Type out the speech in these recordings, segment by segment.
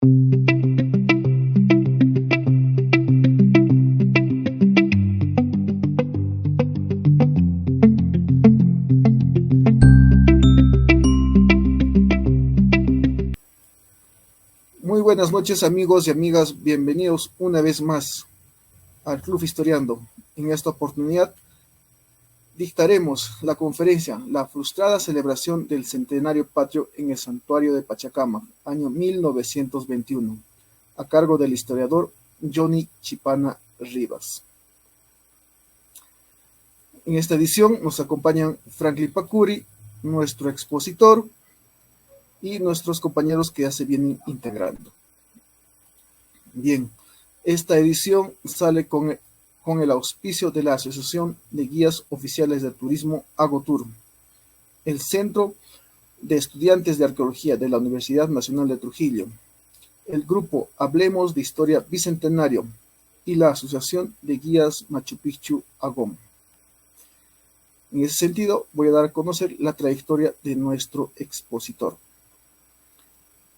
Muy buenas noches amigos y amigas, bienvenidos una vez más al Club Historiando. En esta oportunidad dictaremos la conferencia La frustrada celebración del centenario patrio en el santuario de Pachacama, año 1921, a cargo del historiador Johnny Chipana Rivas. En esta edición nos acompañan Franklin Pacuri, nuestro expositor, y nuestros compañeros que ya se vienen integrando. Bien, esta edición sale con el auspicio de la Asociación de Guías Oficiales de Turismo Agotur, el Centro de Estudiantes de Arqueología de la Universidad Nacional de Trujillo, el grupo Hablemos de Historia Bicentenario y la Asociación de Guías Machu Picchu Agom. En ese sentido, voy a dar a conocer la trayectoria de nuestro expositor.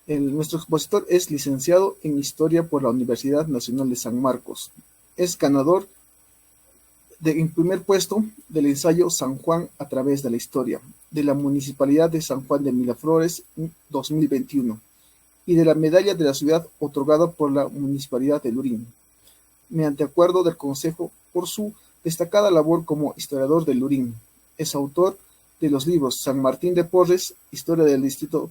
Nuestro expositor es licenciado en Historia por la Universidad Nacional de San Marcos. Es ganador en primer puesto del ensayo San Juan a través de la historia, de la Municipalidad de San Juan de Miraflores 2021 y de la Medalla de la Ciudad otorgada por la Municipalidad de Lurín, mediante acuerdo del Consejo por su destacada labor como historiador de Lurín. Es autor de los libros San Martín de Porres, Historia del Distrito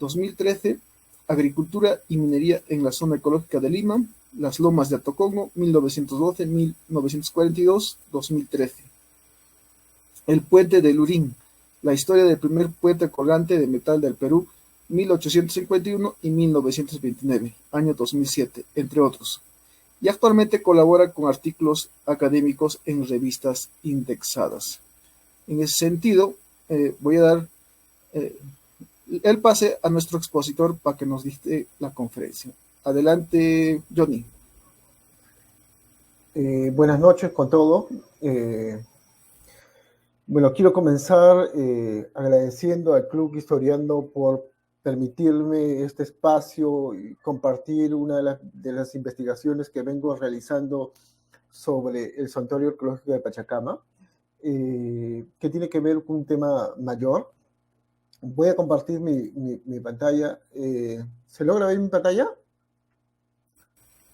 2013, Agricultura y Minería en la Zona Ecológica de Lima, Las Lomas de Atocongo, 1912-1942, 2013. El Puente de Lurín, la historia del primer puente colgante de metal del Perú, 1851 y 1929, año 2007, entre otros. Y actualmente colabora con artículos académicos en revistas indexadas. En ese sentido, voy a dar el pase a nuestro expositor para que nos dicte la conferencia. Adelante, Johnny. Buenas noches con todo. Quiero comenzar agradeciendo al Club Historiando por permitirme este espacio y compartir una de las investigaciones que vengo realizando sobre el Santuario Arqueológico de Pachacama, que tiene que ver con un tema mayor. Voy a compartir mi pantalla. ¿Se logra ver mi pantalla?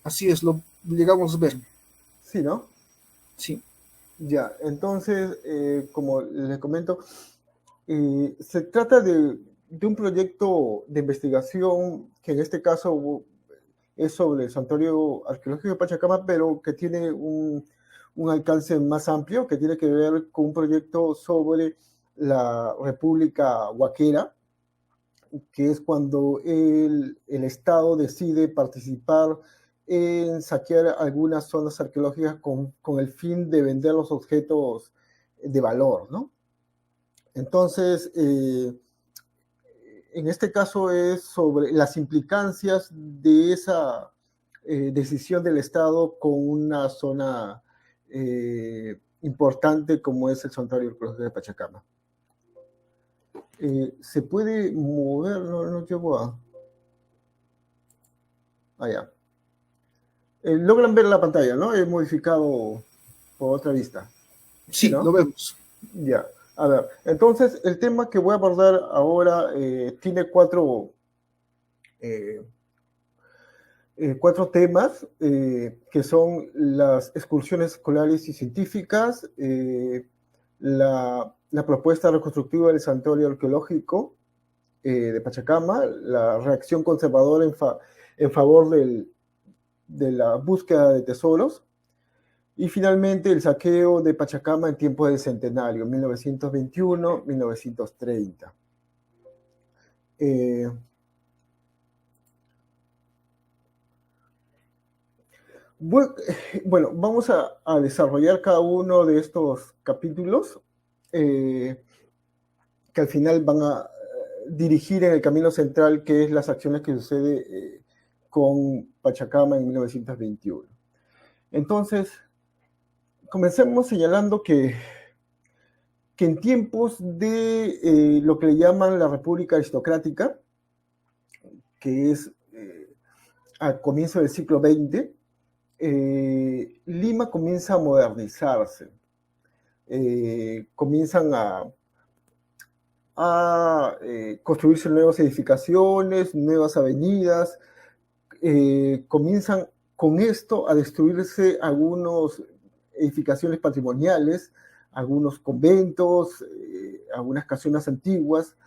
Así es, lo llegamos a ver. Sí, ¿no? Sí. Ya, entonces, como les comento, se trata de un proyecto de investigación que en este caso es sobre el Santuario Arqueológico de Pachacama, pero que tiene un alcance más amplio, que tiene que ver con un proyecto sobre la República Huaquera, que es cuando el Estado decide participar en saquear algunas zonas arqueológicas con el fin de vender los objetos de valor, ¿no? Entonces, en este caso es sobre las implicancias de esa decisión del Estado con una zona importante como es el Santuario Arqueológico de Pachacama. ¿Se puede mover? No llego a... Allá. Logran ver la pantalla, ¿no? He modificado por otra vista. Sí, ¿no? Lo vemos. Ya. A ver, entonces el tema que voy a abordar ahora tiene cuatro temas que son las excursiones escolares y científicas, la propuesta reconstructiva del santuario arqueológico de Pachacama, la reacción conservadora en favor de la búsqueda de tesoros, y finalmente el saqueo de Pachacama en tiempos del centenario, 1921-1930. Bueno, vamos a desarrollar cada uno de estos capítulos que al final van a dirigir en el camino central, que es las acciones que sucede con Pachacama en 1921. Entonces, comencemos señalando que en tiempos de lo que le llaman la República Aristocrática, que es al comienzo del siglo XX, Lima comienza a modernizarse. Comienzan a construirse nuevas edificaciones, nuevas avenidas, comienzan con esto a destruirse algunas edificaciones patrimoniales, algunos conventos, algunas casonas antiguas,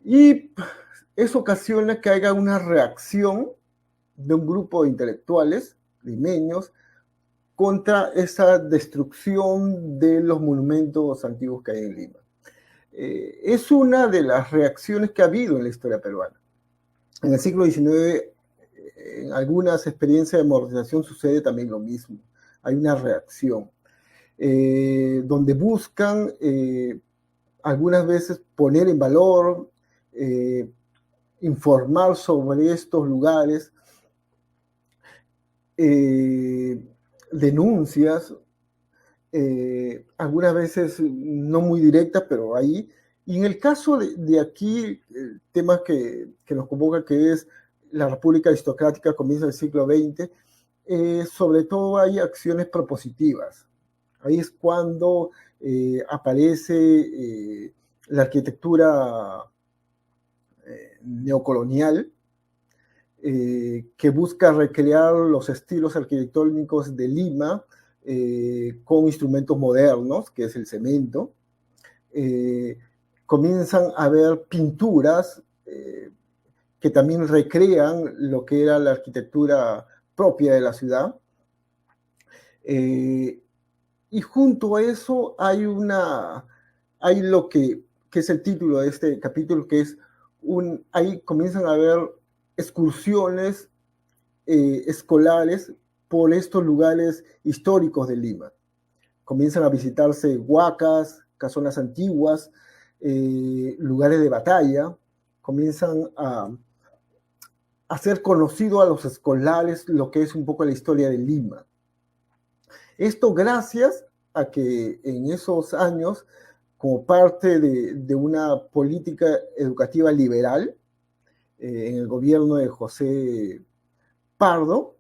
y eso ocasiona que haya una reacción de un grupo de intelectuales limeños contra esa destrucción de los monumentos antiguos que hay en Lima. Es una de las reacciones que ha habido en la historia peruana. En el siglo XIX, en algunas experiencias de modernización sucede también lo mismo. Hay una reacción donde buscan algunas veces poner en valor, informar sobre estos lugares, denuncias, algunas veces no muy directas, pero ahí. Y en el caso de aquí, el tema que nos convoca, que es la República Aristocrática, comienza del siglo XX, sobre todo hay acciones propositivas. Ahí es cuando aparece la arquitectura neocolonial, que busca recrear los estilos arquitectónicos de Lima con instrumentos modernos, que es el cemento. Comienzan a haber pinturas que también recrean lo que era la arquitectura propia de la ciudad. Y junto a eso hay lo que es el título de este capítulo, que es ahí comienzan a haber excursiones escolares por estos lugares históricos de Lima. Comienzan a visitarse huacas, casonas antiguas, lugares de batalla, comienzan a hacer conocido a los escolares lo que es un poco la historia de Lima. Esto gracias a que en esos años, como parte de una política educativa liberal, en el gobierno de José Pardo,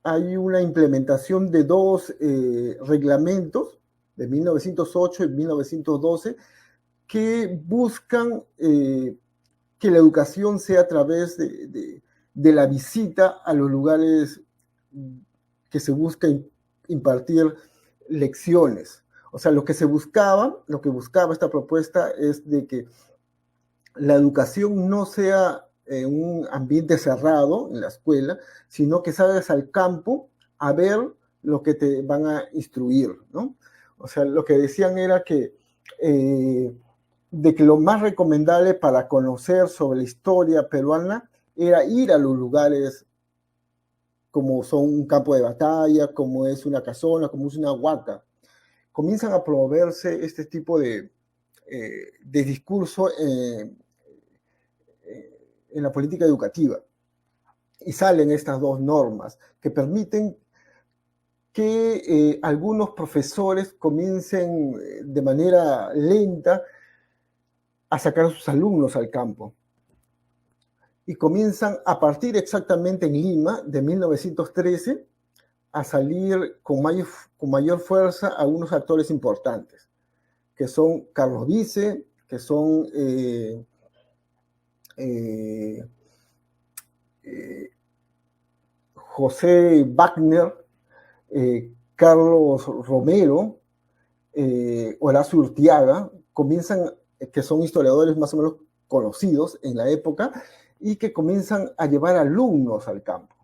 hay una implementación de dos reglamentos de 1908 y 1912 que buscan que la educación sea a través de la visita a los lugares que se busca impartir lecciones. O sea, lo que buscaba esta propuesta es de que la educación no sea en un ambiente cerrado en la escuela, sino que salgas al campo a ver lo que te van a instruir, ¿no? O sea, lo que decían era que de que lo más recomendable para conocer sobre la historia peruana era ir a los lugares como son un campo de batalla, como es una casona, como es una huaca. Comienzan a promoverse este tipo de discurso en la política educativa. Y salen estas dos normas que permiten que algunos profesores comiencen de manera lenta a sacar a sus alumnos al campo. Y comienzan a partir exactamente en Lima, de 1913, a salir con mayor fuerza algunos actores importantes, que son Carlos Vice, que son José Wagner, Carlos Romero, Horacio Urtiaga, que son historiadores más o menos conocidos en la época, y que comienzan a llevar alumnos al campo,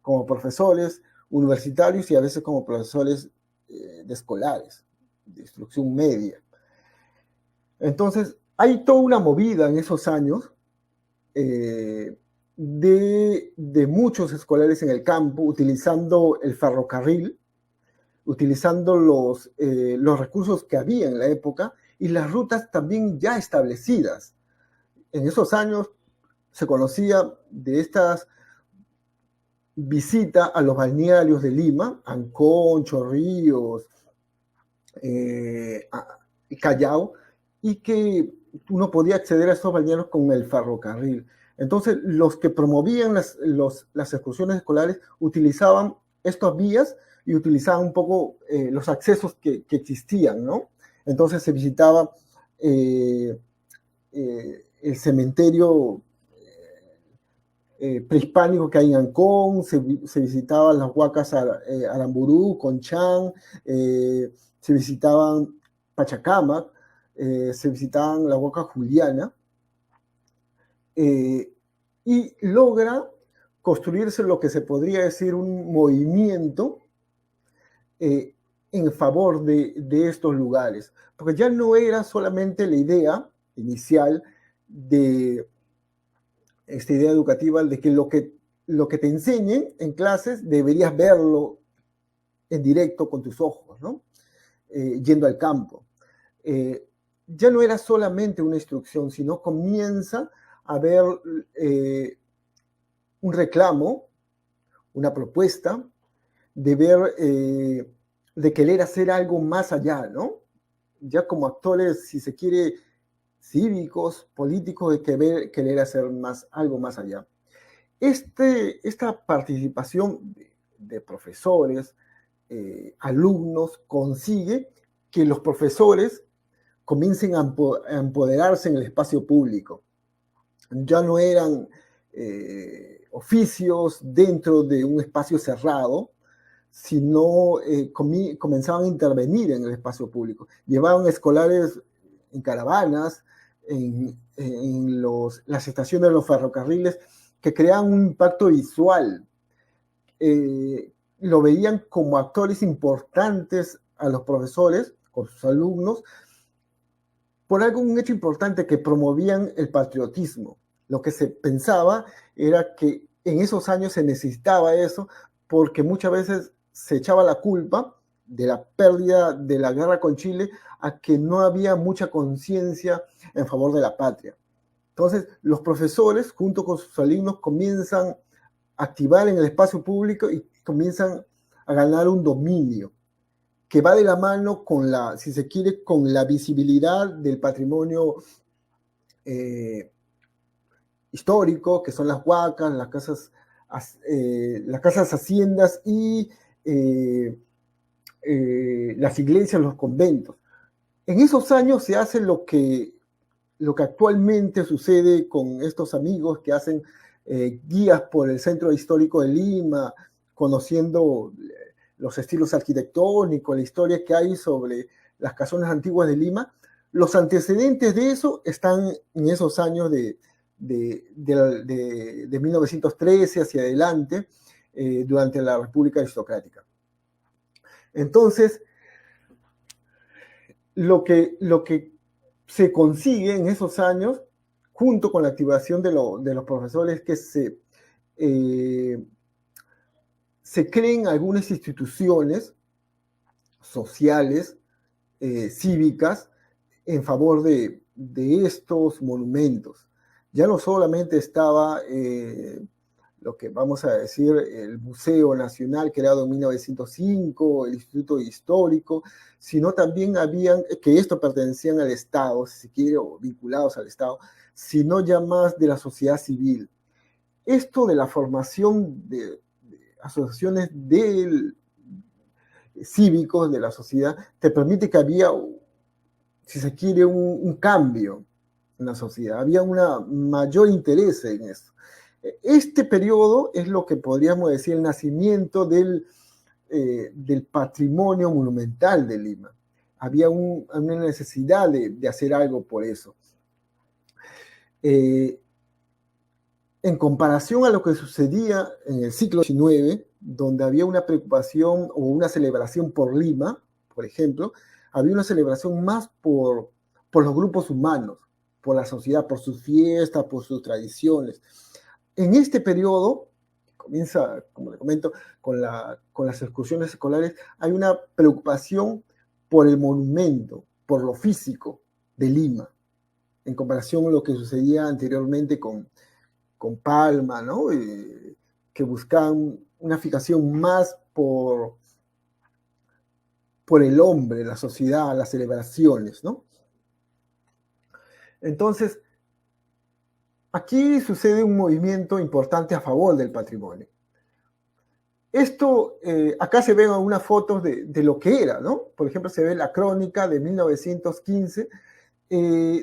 como profesores universitarios y a veces como profesores de escolares, de instrucción media. Entonces, hay toda una movida en esos años de muchos escolares en el campo, utilizando el ferrocarril, utilizando los recursos que había en la época y las rutas también ya establecidas. En esos años se conocía de estas visitas a los balnearios de Lima, Ancón, Chorrillos, Callao, y que uno podía acceder a estos balnearios con el ferrocarril. Entonces, los que promovían las excursiones escolares utilizaban estas vías y utilizaban un poco los accesos que existían, ¿no? Entonces se visitaba el cementerio prehispánico que hay en Ancón, se visitaban las huacas Aramburú, Conchán, se visitaban Pachacamac, se visitaban la huaca Juliana, y logra construirse lo que se podría decir un movimiento en favor de estos lugares, porque ya no era solamente la idea inicial de esta idea educativa de que lo que te enseñen en clases deberías verlo en directo con tus ojos, ¿no? Yendo al campo. Ya no era solamente una instrucción, sino comienza a haber un reclamo, una propuesta de ver, de querer hacer algo más allá, ¿no? Ya como actores, si se quiere, cívicos, políticos, de querer hacer algo más allá. Esta participación de profesores, alumnos, consigue que los profesores comiencen a empoderarse en el espacio público. Ya no eran oficios dentro de un espacio cerrado, sino comenzaban a intervenir en el espacio público. Llevaban escolares en caravanas, en las estaciones de los ferrocarriles, que creaban un impacto visual. Lo veían como actores importantes a los profesores, con sus alumnos, por un hecho importante, que promovían el patriotismo. Lo que se pensaba era que en esos años se necesitaba eso, porque muchas veces se echaba la culpa de la pérdida de la guerra con Chile a que no había mucha conciencia en favor de la patria. Entonces, los profesores, junto con sus alumnos, comienzan a activar en el espacio público y comienzan a ganar un dominio que va de la mano con si se quiere, con la visibilidad del patrimonio histórico, que son las huacas, las casas haciendas y las iglesias, los conventos. En esos años se hace lo que actualmente sucede con estos amigos que hacen guías por el centro histórico de Lima, conociendo los estilos arquitectónicos, la historia que hay sobre las casonas antiguas de Lima. Los antecedentes de eso están en esos años de 1913 hacia adelante, durante la República Aristocrática. Entonces, lo que se consigue en esos años, junto con la activación de los profesores, es que se creen algunas instituciones sociales, cívicas, en favor de estos monumentos. Ya no solamente estaba lo que vamos a decir el Museo Nacional, creado en 1905, el Instituto Histórico, sino también que estos pertenecían al Estado, si se quiere, o vinculados al Estado, sino ya más de la sociedad civil. Esto de la formación de asociaciones cívicos de la sociedad te permite que había, si se quiere, un cambio en la sociedad, había un mayor interés en eso. Este periodo es lo que podríamos decir el nacimiento del patrimonio monumental de Lima. Había una necesidad de hacer algo por eso. En comparación a lo que sucedía en el siglo XIX, donde había una preocupación o una celebración por Lima, por ejemplo, había una celebración más por los grupos humanos, por la sociedad, por sus fiestas, por sus tradiciones. En este periodo, comienza, como le comento, con las excursiones escolares, hay una preocupación por el monumento, por lo físico de Lima, en comparación a lo que sucedía anteriormente con Palma, ¿no? Que buscaban una fijación más por el hombre, la sociedad, las celebraciones, ¿no? Entonces, aquí sucede un movimiento importante a favor del patrimonio. Esto, acá se ven algunas fotos de lo que era, ¿no? Por ejemplo, se ve la crónica de 1915,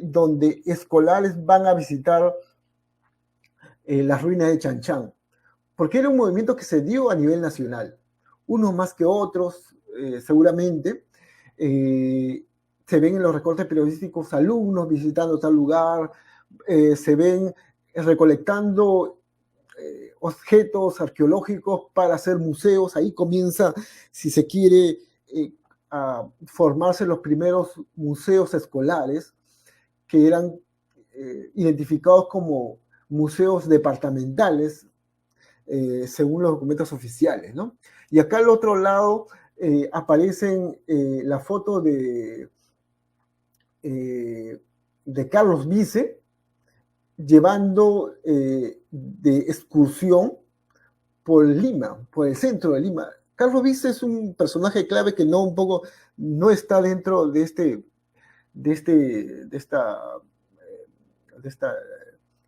donde escolares van a visitar las ruinas de Chan, porque era un movimiento que se dio a nivel nacional, unos más que otros, seguramente. Se ven en los recortes periodísticos alumnos visitando tal lugar, se ven recolectando objetos arqueológicos para hacer museos. Ahí comienza, si se quiere, a formarse los primeros museos escolares que eran identificados como museos departamentales, según los documentos oficiales, ¿no? Y acá al otro lado aparecen la foto de Carlos Vice llevando de excursión por Lima, por el centro de Lima. Carlos Vice es un personaje clave que no está dentro de esta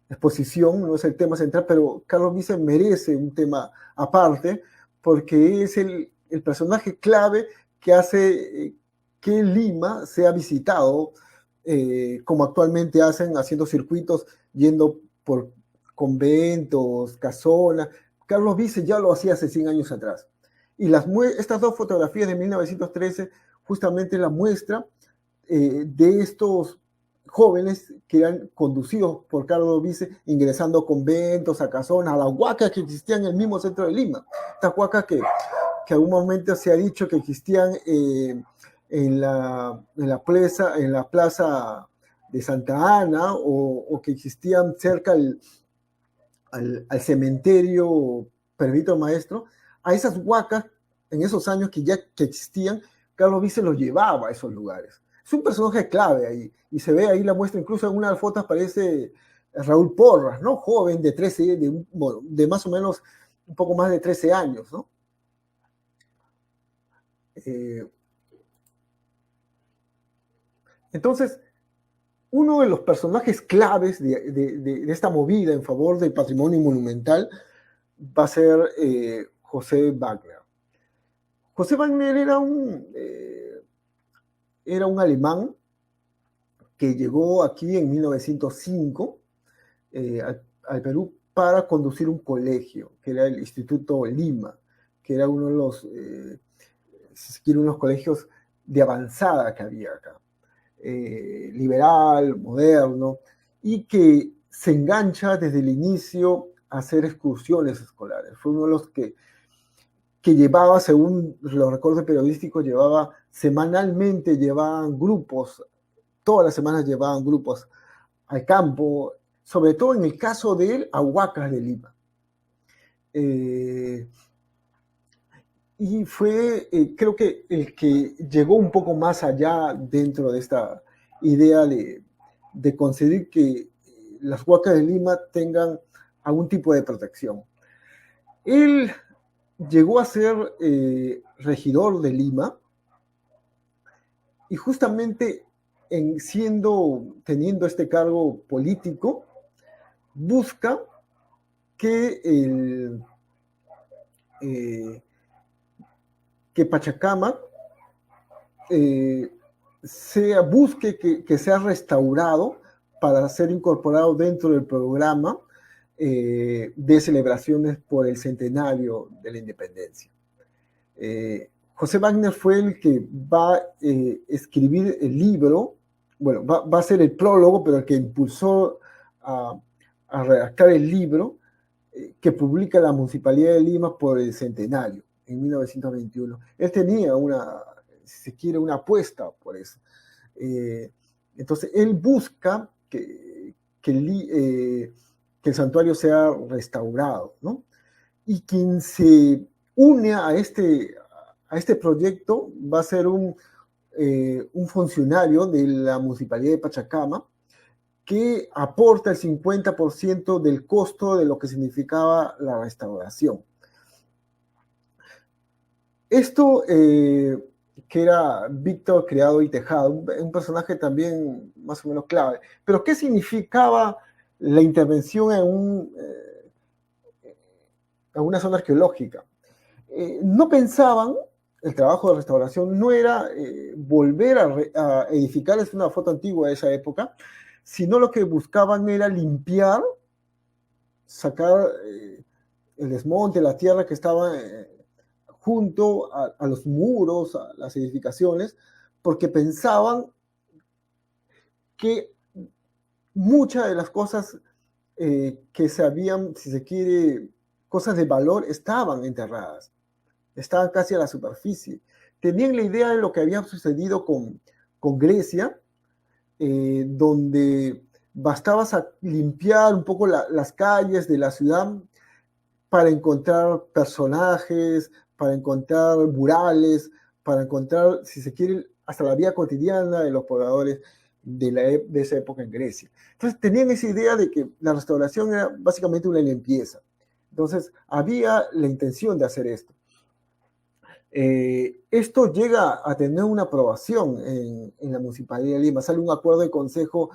exposición, no es el tema central, pero Carlos Vice merece un tema aparte porque es el personaje clave que hace que Lima sea visitado, como actualmente hacen, haciendo circuitos, yendo por conventos, casonas. Carlos Vice ya lo hacía hace 100 años atrás. Y estas dos fotografías de 1913 justamente la muestra de estos jóvenes que eran conducidos por Carlos Vice, ingresando a conventos, a casonas, a las huacas que existían en el mismo centro de Lima. Estas huacas que algún momento se ha dicho que existían en la plaza de Santa Ana, o que existían cerca al cementerio Pedrito Maestro. A esas huacas, en esos años que existían, Carlos Vice los llevaba a esos lugares. Es un personaje clave ahí, y se ve ahí la muestra, incluso en una de las fotos aparece Raúl Porras, ¿no? Joven de 13, de más o menos un poco más de 13 años, ¿no? Entonces, uno de los personajes claves de esta movida en favor del patrimonio monumental va a ser José Wagner. José Wagner era un alemán que llegó aquí en 1905 al Perú para conducir un colegio, que era el Instituto Lima, que era uno de los, si se quiere, unos colegios de avanzada que había acá. Liberal, moderno, y que se engancha desde el inicio a hacer excursiones escolares. Fue uno de los que llevaba, según los recortes periodísticos, semanalmente llevaban grupos, todas las semanas llevaban grupos al campo, sobre todo en el caso de él, a Huacas de Lima. Y fue, creo que el que llegó un poco más allá dentro de esta idea de conseguir que las Huacas de Lima tengan algún tipo de protección. Él llegó a ser regidor de Lima, y justamente teniendo este cargo político, busca que Pachacama busque que sea restaurado para ser incorporado dentro del programa de celebraciones por el centenario de la independencia. José Wagner fue el que va a escribir el libro, bueno, va a ser el prólogo, pero el que impulsó a redactar el libro que publica la Municipalidad de Lima por el centenario en 1921. Él tenía si se quiere, una apuesta por eso. Entonces, él busca que el santuario sea restaurado, ¿no? Y quien se une a este proyecto va a ser un funcionario de la Municipalidad de Pachacama, que aporta el 50% del costo de lo que significaba la restauración. Esto, que era Víctor Criado y Tejada, un personaje también más o menos clave. Pero ¿qué significaba la intervención en una zona arqueológica. No pensaban, el trabajo de restauración no era volver a edificar, es una foto antigua de esa época, sino lo que buscaban era limpiar, sacar el desmonte, la tierra que estaba junto a los muros, a las edificaciones, porque pensaban que muchas de las cosas que se habían, si se quiere, cosas de valor, estaban enterradas, estaban casi a la superficie. Tenían la idea de lo que había sucedido con Grecia, donde bastaba limpiar un poco las calles de la ciudad para encontrar personajes, para encontrar murales, para encontrar, si se quiere, hasta la vida cotidiana de los pobladores de esa época en Grecia. Entonces tenían esa idea de que la restauración era básicamente una limpieza. Entonces había la intención de hacer esto. Esto llega a tener una aprobación en la Municipalidad de Lima. Sale un acuerdo de consejo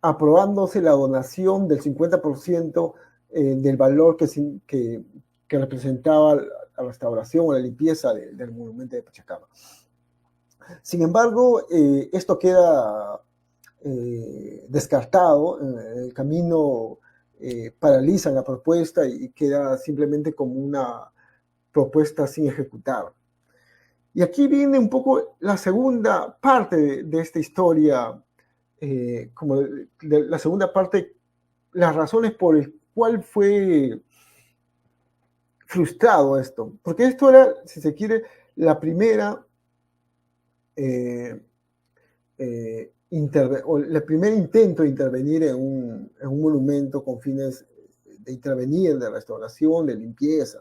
aprobándose la donación del 50% del valor que representaba la restauración o la limpieza del monumento de Pachacama. Sin embargo, esto queda descartado, el camino paraliza la propuesta y queda simplemente como una propuesta sin ejecutar. Y aquí viene un poco la segunda parte de esta historia, como la segunda parte, las razones por el cual fue frustrado esto, porque esto era, si se quiere, la primera el primer intento de intervenir en un monumento con fines de intervenir, de restauración, de limpieza.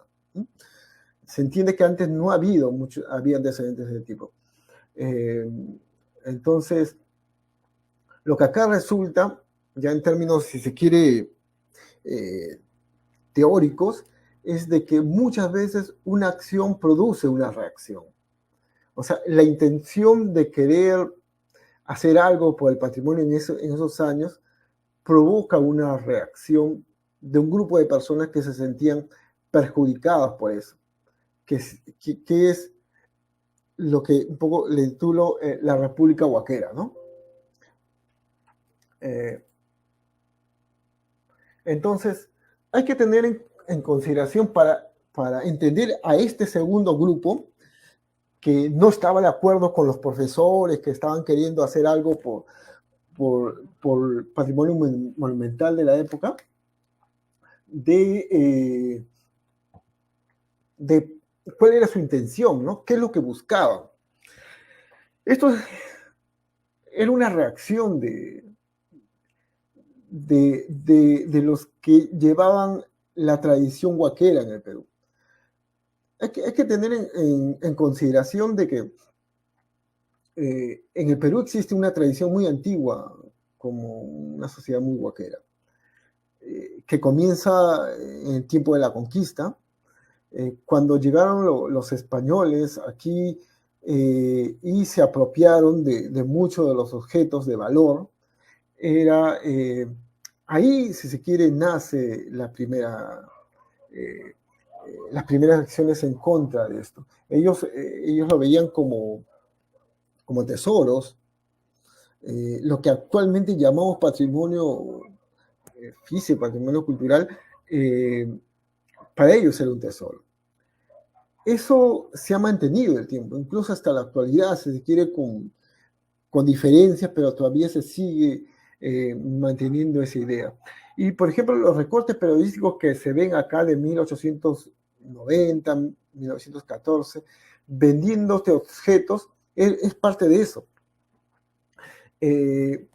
Se entiende que antes no había antecedentes de ese tipo. Entonces, lo que acá resulta, ya en términos, si se quiere, teóricos, es de que muchas veces una acción produce una reacción. O sea, la intención de querer hacer algo por el patrimonio en esos años provoca una reacción de un grupo de personas que se sentían perjudicadas por eso, que es lo que un poco le titulo la República Huaquera, ¿no? Entonces, hay que tener en consideración para entender a este segundo grupo que no estaba de acuerdo con los profesores, que estaban queriendo hacer algo por patrimonio monumental de la época, de cuál era su intención, ¿no? ¿Qué es lo que buscaban? Esto era una reacción de los que llevaban la tradición huaquera en el Perú. Hay que tener en consideración de que en el Perú existe una tradición muy antigua, como una sociedad muy huaquera, que comienza en el tiempo de la conquista. Cuando llegaron los españoles aquí y se apropiaron de muchos de los objetos de valor, ahí, si se quiere, nace las primeras acciones en contra de esto. Ellos lo veían como tesoros, lo que actualmente llamamos patrimonio físico, patrimonio cultural, para ellos era un tesoro. Eso se ha mantenido en el tiempo, incluso hasta la actualidad, si se quiere, con diferencias, pero todavía se sigue manteniendo esa idea. Y, por ejemplo, los recortes periodísticos que se ven acá de 1890, 1914, vendiendo objetos, es parte de eso.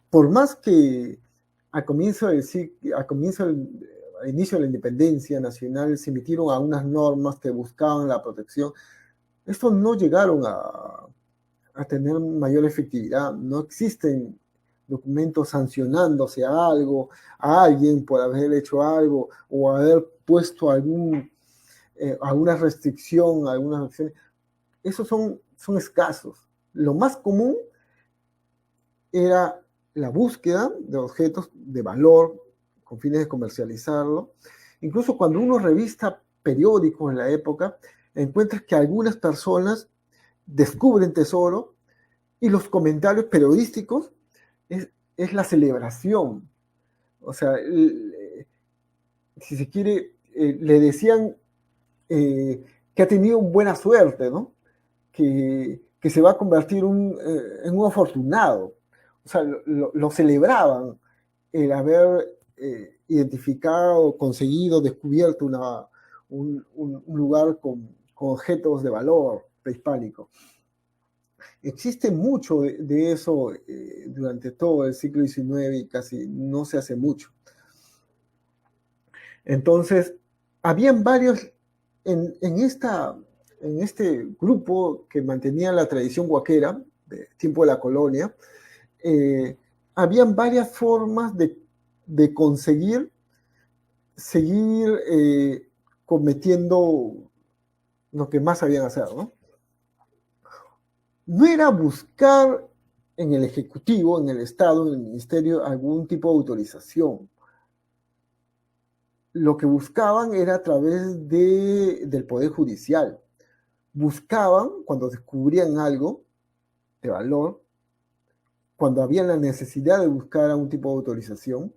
Por más que al inicio de la independencia nacional se emitieron algunas normas que buscaban la protección, estos no llegaron a tener mayor efectividad. No existen documentos sancionándose a alguien por haber hecho algo o haber puesto alguna restricción, algunas acciones. Esos son escasos. Lo más común era la búsqueda de objetos de valor con fines de comercializarlo. Incluso cuando uno revista periódicos en la época, encuentras que algunas personas descubren tesoro y los comentarios periodísticos es la celebración. O sea, si se quiere, le decían que ha tenido buena suerte, ¿no? Que se va a convertir en un afortunado. O sea, lo celebraban el haber identificado, conseguido, descubierto un lugar con objetos de valor prehispánico. Existe mucho de eso durante todo el siglo XIX y casi no se hace mucho. Entonces, habían varios en este grupo que mantenía la tradición huaquera, de tiempo de la colonia, habían varias formas de conseguir seguir cometiendo lo que más sabían hacer, ¿no? No era buscar en el Ejecutivo, en el Estado, en el Ministerio, algún tipo de autorización. Lo que buscaban era a través del Poder Judicial. Buscaban, cuando descubrían algo de valor, cuando había la necesidad de buscar algún tipo de autorización,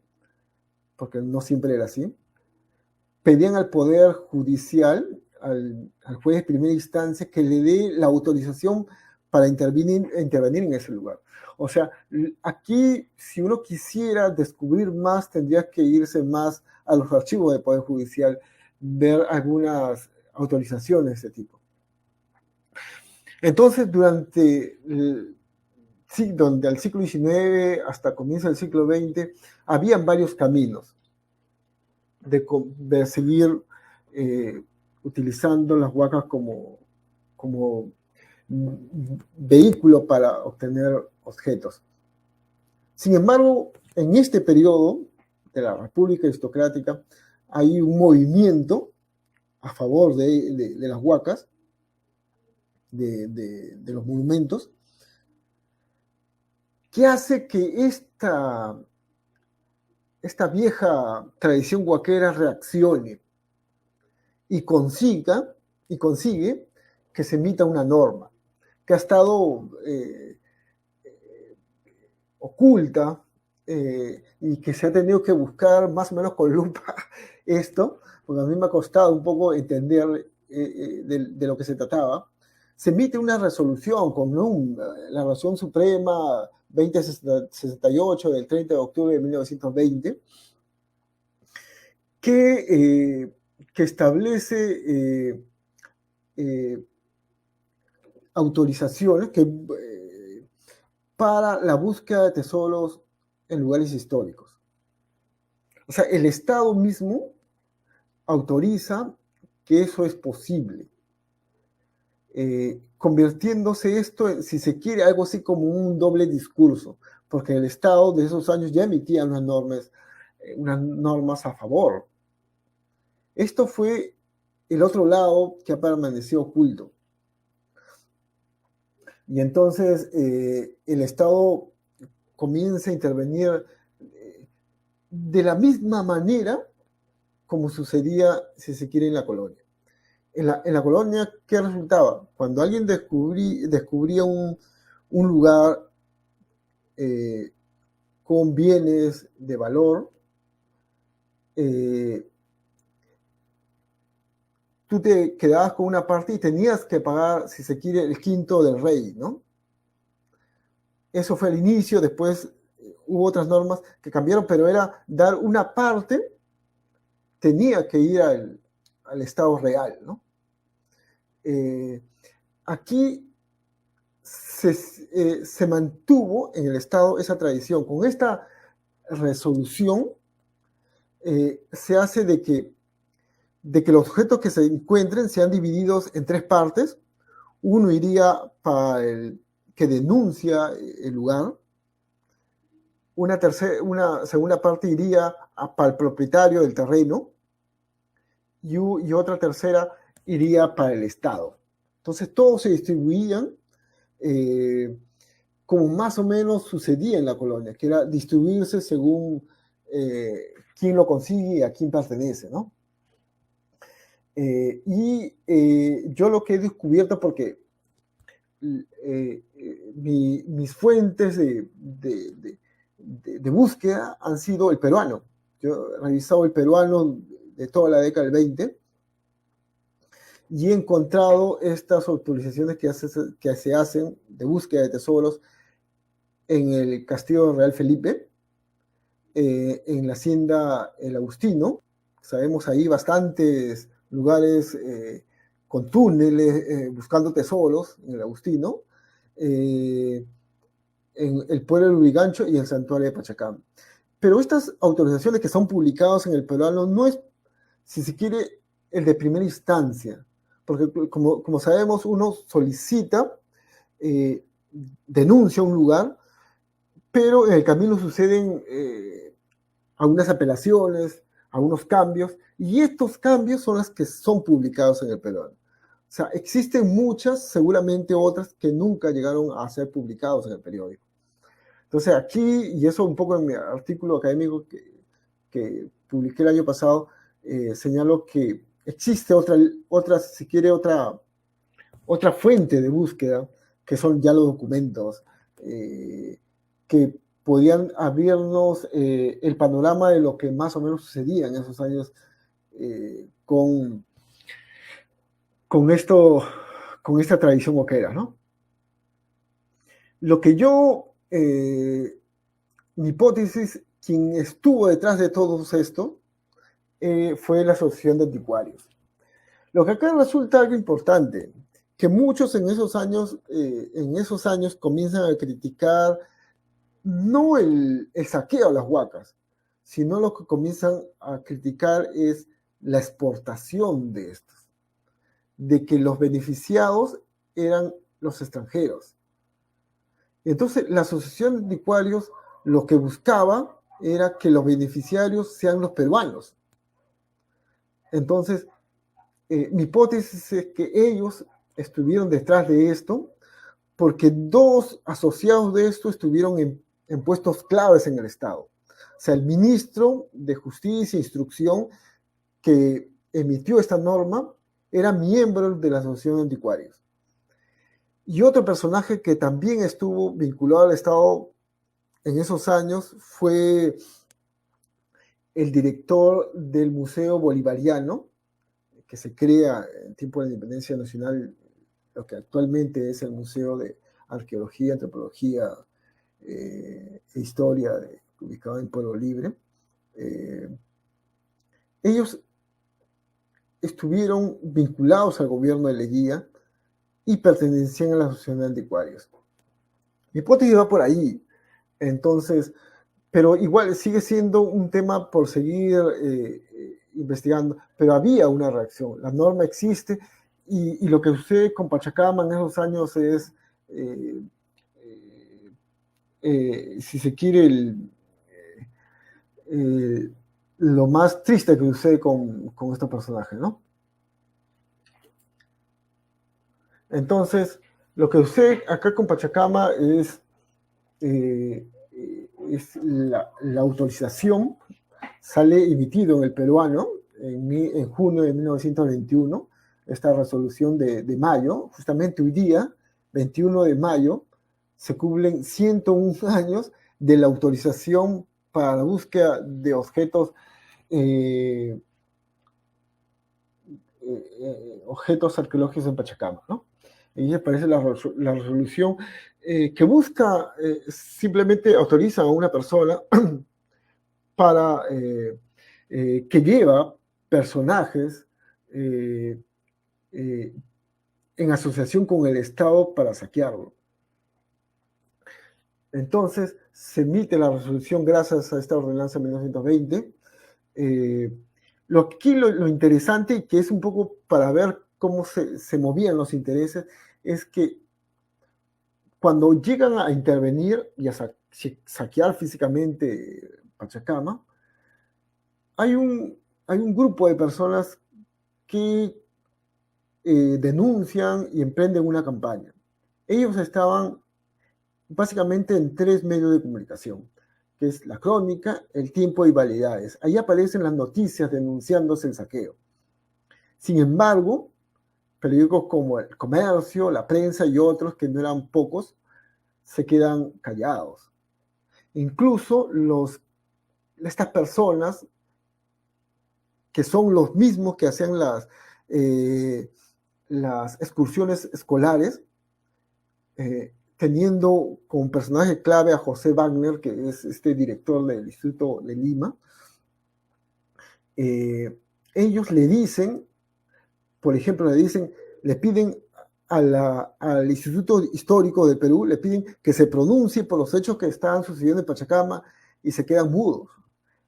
porque no siempre era así, pedían al Poder Judicial, al juez de primera instancia, que le dé la autorización para intervenir en ese lugar. O sea, aquí, si uno quisiera descubrir más, tendría que irse más a los archivos del Poder Judicial, ver algunas autorizaciones de ese tipo. Entonces, durante el siglo XIX hasta comienzo del siglo XX, habían varios caminos de seguir utilizando las huacas como vehículo para obtener objetos. Sin embargo, en este periodo de la República Aristocrática hay un movimiento a favor de las huacas, de los monumentos, que hace que esta vieja tradición huaquera reaccione y consigue que se emita una norma que ha estado oculta y que se ha tenido que buscar más o menos con lupa esto, porque a mí me ha costado un poco entender de lo que se trataba. Se emite una resolución la Resolución Suprema 2068 del 30 de octubre de 1920 que establece autorizaciones para la búsqueda de tesoros en lugares históricos. O sea, el Estado mismo autoriza que eso es posible, convirtiéndose esto, si se quiere, algo así como un doble discurso, porque el Estado de esos años ya emitía unas normas a favor. Esto fue el otro lado que ha permanecido oculto. Y entonces el Estado comienza a intervenir de la misma manera como sucedía, si se quiere, en la colonia. En la colonia, ¿qué resultaba? Cuando alguien descubría un lugar con bienes de valor, tú te quedabas con una parte y tenías que pagar, si se quiere, el quinto del rey, ¿no? Eso fue el inicio, después hubo otras normas que cambiaron, pero era dar una parte, tenía que ir al Estado real, ¿no? Aquí se mantuvo en el Estado esa tradición. Con esta resolución se hace de que los objetos que se encuentren sean divididos en tres partes. Uno iría para el que denuncia el lugar. Una segunda parte iría para el propietario del terreno. Y otra tercera iría para el Estado. Entonces todos se distribuían como más o menos sucedía en la colonia, que era distribuirse según quién lo consigue y a quién pertenece, ¿no? Yo lo que he descubierto, porque mis fuentes de búsqueda han sido el peruano. Yo he revisado el peruano de toda la década del 20 y he encontrado estas autorizaciones que se hacen de búsqueda de tesoros en el Castillo Real Felipe, en la hacienda El Agustino. Sabemos ahí bastantes lugares con túneles buscando tesoros en El Agustino, en el pueblo de Lurigancho y el santuario de Pachacam. Pero estas autorizaciones que son publicadas en el peruano no es, si se quiere, el de primera instancia, porque como sabemos, uno solicita, denuncia un lugar, pero en el camino suceden algunas apelaciones, algunos cambios, y estos cambios son los que son publicados en el peruano. O sea, existen muchas, seguramente otras, que nunca llegaron a ser publicados en el periódico. Entonces aquí, y eso un poco en mi artículo académico que publiqué el año pasado, señalo que existe otra, si se quiere, otra fuente de búsqueda, que son ya los documentos, que podían abrirnos el panorama de lo que más o menos sucedía en esos años con esta tradición oquera, ¿no? Lo que yo, mi hipótesis, quien estuvo detrás de todo esto, fue la Asociación de Anticuarios. Lo que acá resulta algo importante, que muchos en esos años comienzan a criticar no el saqueo a las huacas, sino lo que comienzan a criticar es la exportación de estos, de que los beneficiados eran los extranjeros. Entonces, la Asociación de Anticuarios lo que buscaba era que los beneficiarios sean los peruanos. Entonces, mi hipótesis es que ellos estuvieron detrás de esto porque dos asociados de esto estuvieron en puestos claves en el Estado. O sea, el ministro de Justicia e Instrucción que emitió esta norma era miembro de la Asociación de Anticuarios. Y otro personaje que también estuvo vinculado al Estado en esos años fue el director del Museo Bolivariano, que se crea en tiempo de la Independencia Nacional, lo que actualmente es el Museo de Arqueología, Antropología e Historia, ubicado en Pueblo Libre. Ellos estuvieron vinculados al gobierno de Leguía y pertenecían a la Asociación de Anticuarios. Mi hipótesis va por ahí. Entonces, pero igual sigue siendo un tema por seguir investigando, pero había una reacción. La norma existe y lo que sucede con Pachacama en esos años es, si se quiere, lo más triste que sucede con estos personajes, ¿no? Entonces, lo que sucede acá con Pachacama es la autorización, sale emitido en el peruano en junio de 1921, esta resolución de mayo, justamente hoy día, 21 de mayo, se cumplen 101 años de la autorización para la búsqueda de objetos arqueológicos en Pachacama, ¿no? Y aparece la resolución que busca, simplemente autoriza a una persona para que lleva personajes en asociación con el Estado para saquearlo. Entonces, se emite la resolución gracias a esta ordenanza de 1920. Lo interesante, y que es un poco para ver cómo se movían los intereses, es que cuando llegan a intervenir y a saquear físicamente Pachacama, hay un grupo de personas que denuncian y emprenden una campaña. Ellos estaban básicamente en 3 medios de comunicación, que es La Crónica, El Tiempo y Validades. Ahí aparecen las noticias denunciándose el saqueo. Sin embargo, periódicos como El Comercio, La Prensa y otros, que no eran pocos, se quedan callados. Incluso estas personas, que son los mismos que hacían las excursiones escolares, teniendo como personaje clave a José Wagner, que es este director del Instituto de Lima, ellos le dicen, por ejemplo, le piden al Instituto Histórico del Perú, le piden que se pronuncie por los hechos que estaban sucediendo en Pachacama y se quedan mudos.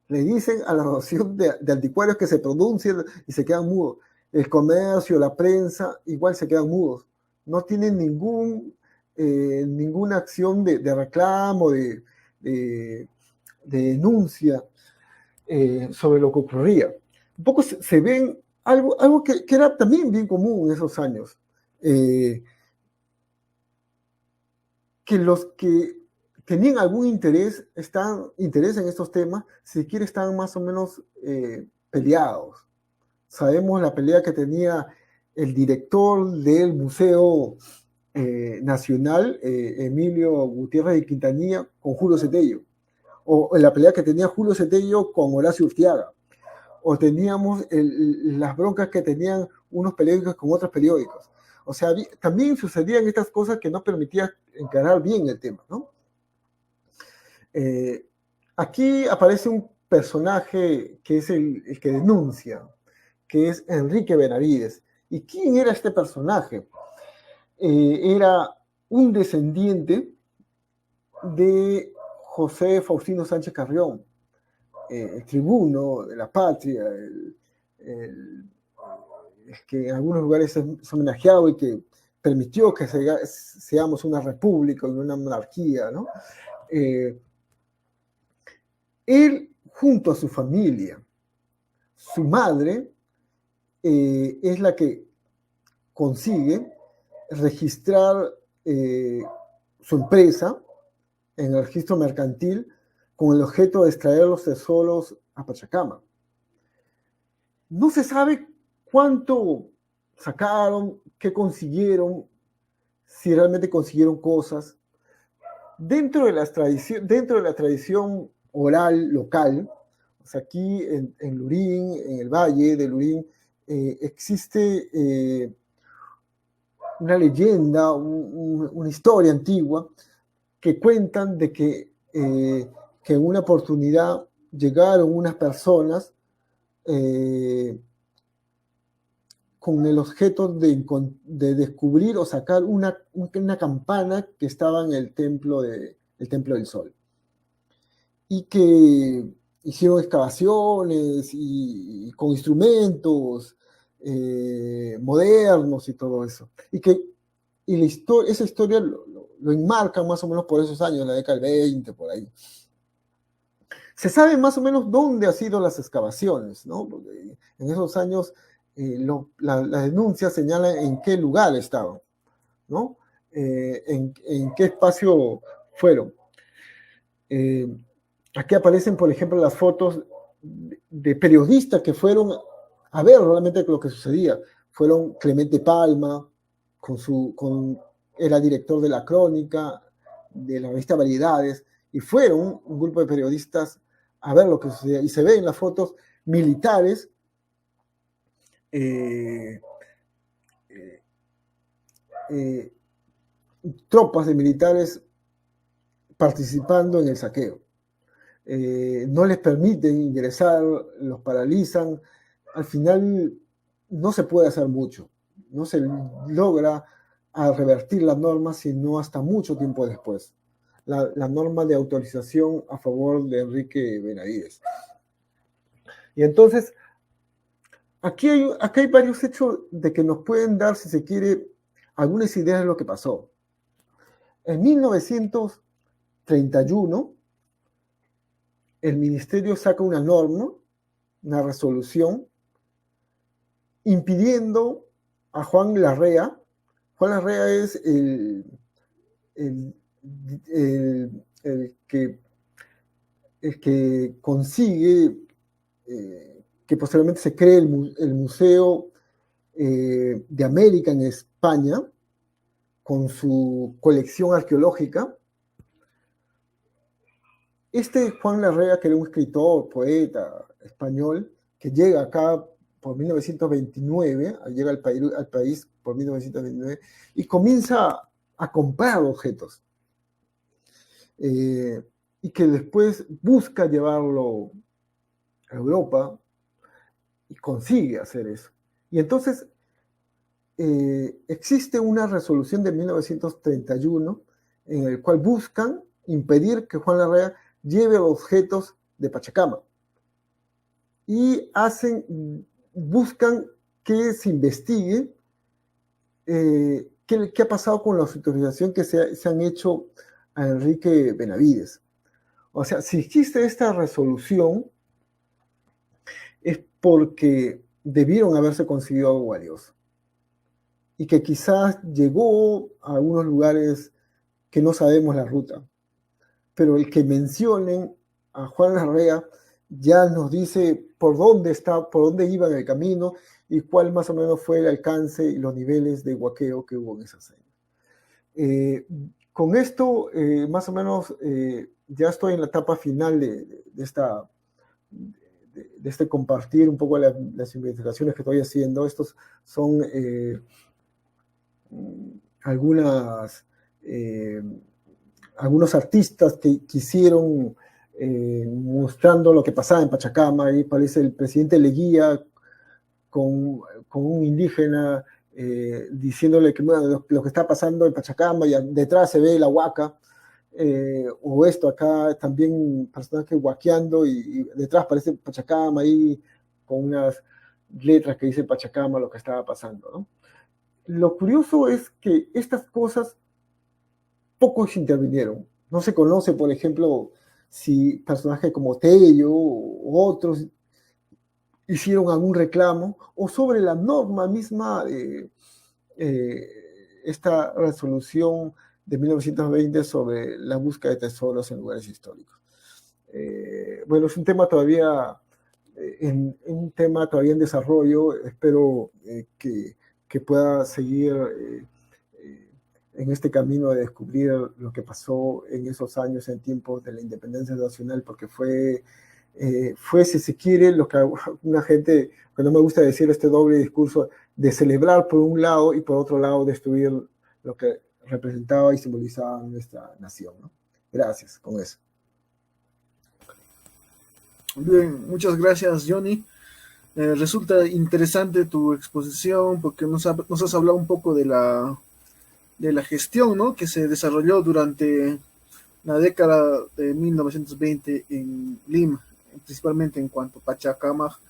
Le dicen a la Asociación de Anticuarios que se pronuncien y se quedan mudos. El Comercio, la prensa, igual se quedan mudos. No tienen ninguna acción de reclamo, de denuncia sobre lo que ocurría. Un poco se ven algo que era también bien común en esos años. Que los que tenían algún interés en estos temas, si quiere, estaban más o menos peleados. Sabemos la pelea que tenía el director del Museo Nacional, Emilio Gutiérrez de Quintanilla, con Julio Cetello, o la pelea que tenía Julio Cetello con Horacio Urtiaga, o teníamos las broncas que tenían unos periódicos con otros periódicos. O sea, también sucedían estas cosas que no permitían encarar bien el tema, ¿no? Aquí aparece un personaje que es el que denuncia, que es Enrique Benavides. ¿Y quién era este personaje? Era un descendiente de José Faustino Sánchez Carrión, el tribuno de la patria, el que en algunos lugares es homenajeado y que permitió que seamos una república y una monarquía, ¿no? Él, junto a su familia, su madre, es la que consigue registrar su empresa en el registro mercantil con el objeto de extraer los tesoros a Pachacama. No se sabe cuánto sacaron, qué consiguieron, si realmente consiguieron cosas. Dentro de la tradición oral local, o sea, aquí en Lurín, en el Valle de Lurín, existe una leyenda, una historia antigua que cuentan de que en una oportunidad llegaron unas personas con el objeto de descubrir o sacar una campana que estaba en el templo del Sol. Y que hicieron excavaciones y con instrumentos modernos y todo eso. Esa historia lo enmarcan más o menos por esos años, en la década del 20, por ahí. Se sabe más o menos dónde han sido las excavaciones, ¿no? Porque en esos años la denuncia señala en qué lugar estaban, ¿no? En qué espacio fueron. Aquí aparecen, por ejemplo, las fotos de periodistas que fueron a ver realmente lo que sucedía. Fueron Clemente Palma, era director de La Crónica, de la revista Variedades, y fueron un grupo de periodistas a ver lo que sucedía. Y se ven en las fotos militares tropas de militares participando en el saqueo. No les permiten ingresar, los paralizan. Al final no se puede hacer mucho, no se logra revertir la norma, sino hasta mucho tiempo después. La norma de autorización a favor de Enrique Benavides. Y entonces, aquí hay varios hechos de que nos pueden dar, si se quiere, algunas ideas de lo que pasó. En 1931, el ministerio saca una norma, una resolución, impidiendo a Juan Larrea. Juan Larrea es el el que, el que consigue que posteriormente se cree el Museo de América en España, con su colección arqueológica. Este Juan Larrea, que era un escritor, poeta español, que llega acá por 1929, llega al país por 1929, y comienza a comprar objetos, y que después busca llevarlo a Europa y consigue hacer eso. Y entonces existe una resolución de 1931 en el cual buscan impedir que Juan Larrea lleve los objetos de Pachacama y buscan que se investigue qué ha pasado con la autorización que se han hecho a Enrique Benavides. O sea, si existe esta resolución es porque debieron haberse conseguido algo valioso y que quizás llegó a algunos lugares que no sabemos la ruta, pero el que mencionen a Juan Larrea ya nos dice por dónde iba en el camino y cuál más o menos fue el alcance y los niveles de huaqueo que hubo en esas años. Con esto, más o menos, ya estoy en la etapa final de este compartir un poco las investigaciones que estoy haciendo. Estos son algunos artistas que quisieron mostrando lo que pasaba en Pachacama. Ahí parece el presidente Leguía con un indígena diciéndole que bueno, lo que está pasando en Pachacama, y detrás se ve la huaca, o esto acá también personajes huaqueando y detrás parece Pachacama ahí con unas letras que dice Pachacama lo que estaba pasando, ¿no? Lo curioso es que estas cosas pocos intervinieron. No se conoce, por ejemplo, si personajes como Tello u otros hicieron algún reclamo, o sobre la norma misma de esta resolución de 1920 sobre la búsqueda de tesoros en lugares históricos. Bueno, es un tema todavía en desarrollo. Espero que pueda seguir en este camino de descubrir lo que pasó en esos años, en tiempos de la independencia nacional, porque fue, si se quiere, lo que una gente, que no me gusta decir este doble discurso, de celebrar por un lado y por otro lado destruir lo que representaba y simbolizaba nuestra nación, ¿no? Gracias, con eso. Bien, muchas gracias, Johnny. Resulta interesante tu exposición porque nos has hablado un poco de la gestión, ¿no?, que se desarrolló durante la década de 1920 en Lima, principalmente en cuanto a Pachacamac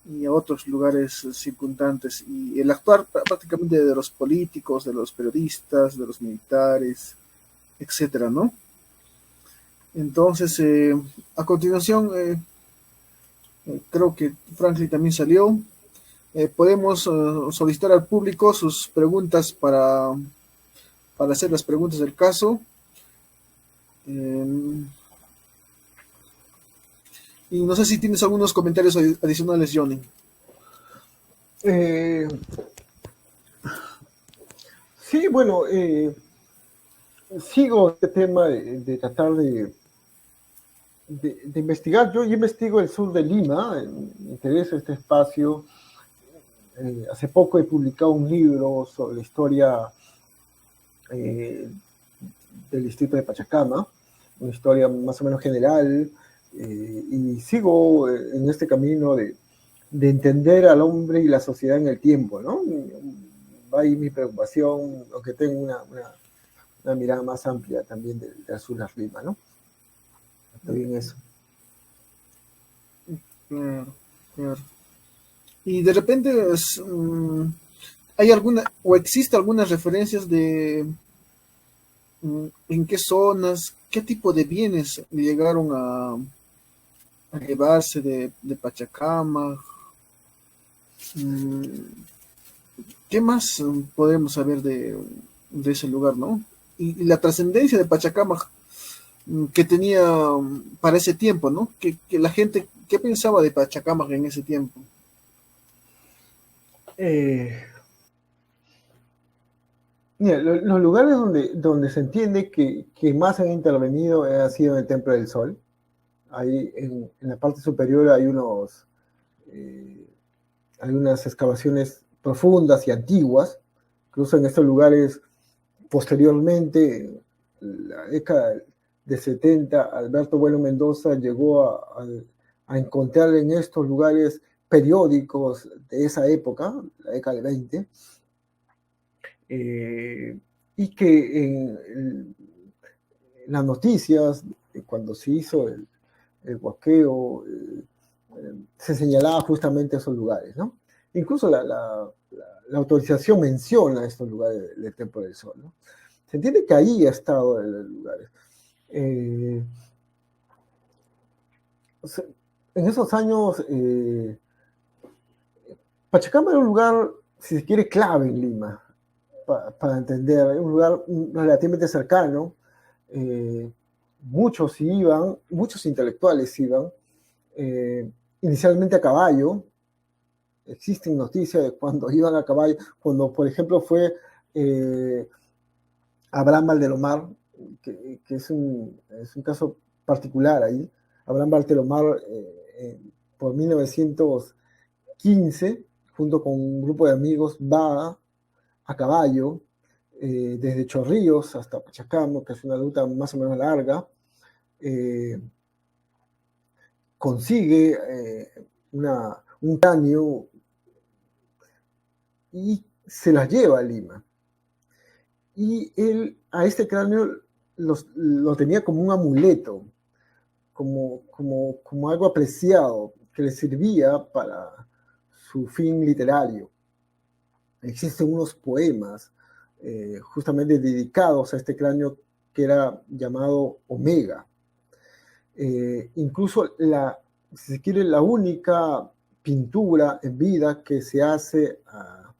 y a otros lugares circundantes, y el actuar prácticamente de los políticos, de los periodistas, de los militares, etcétera, ¿no? Entonces, a continuación, creo que Franklin también salió. Podemos solicitar al público sus preguntas para hacer las preguntas del caso. Y no sé si tienes algunos comentarios adicionales, Johnny. Sí, bueno, sigo este tema de tratar de investigar. Yo investigo el sur de Lima, me interesa este espacio. Hace poco he publicado un libro sobre la historia del distrito de Pachacama, una historia más o menos general, y sigo en este camino de entender al hombre y la sociedad en el tiempo, ¿no? Va ahí mi preocupación, aunque tengo una mirada más amplia también de azul arriba, ¿no? Está bien eso. Claro, claro. Y de repente hay alguna, o existe algunas referencias de en qué zonas, qué tipo de bienes llegaron a llevarse de Pachacama. ¿Qué más podemos saber de ese lugar, no? y la trascendencia de Pachacámac que tenía para ese tiempo, ¿no? Que la gente, ¿qué pensaba de Pachacámac en ese tiempo? Mira, los lugares donde se entiende que más han intervenido ha sido en el Templo del Sol. Ahí en la parte superior hay unas excavaciones profundas y antiguas. Incluso en estos lugares, posteriormente, en la década de 70, Alberto Bueno Mendoza llegó a encontrar en estos lugares periódicos de esa época, la década del 20, y que en las noticias, cuando se hizo el huaqueo, se señalaba justamente esos lugares, ¿no? Incluso la autorización menciona estos lugares del Templo del Sol, ¿no? Se entiende que ahí ha estado en los lugares. En esos años, Pachacama era un lugar, si se quiere, clave en Lima, para entender, un lugar relativamente cercano. Muchos intelectuales iban, inicialmente a caballo. Existen noticias de cuando iban a caballo, cuando por ejemplo fue Abraham Valdelomar, que es un caso particular ahí. Abraham Valdelomar por 1915, junto con un grupo de amigos, va a caballo desde Chorrillos hasta Pachacamo, que es una ruta más o menos larga. Consigue un cráneo y se las lleva a Lima. Y él a este cráneo lo tenía como un amuleto, como algo apreciado, que le servía para su fin literario. Existen unos poemas justamente dedicados a este cráneo que era llamado Omega. Incluso si se quiere, la única pintura en vida que se hace a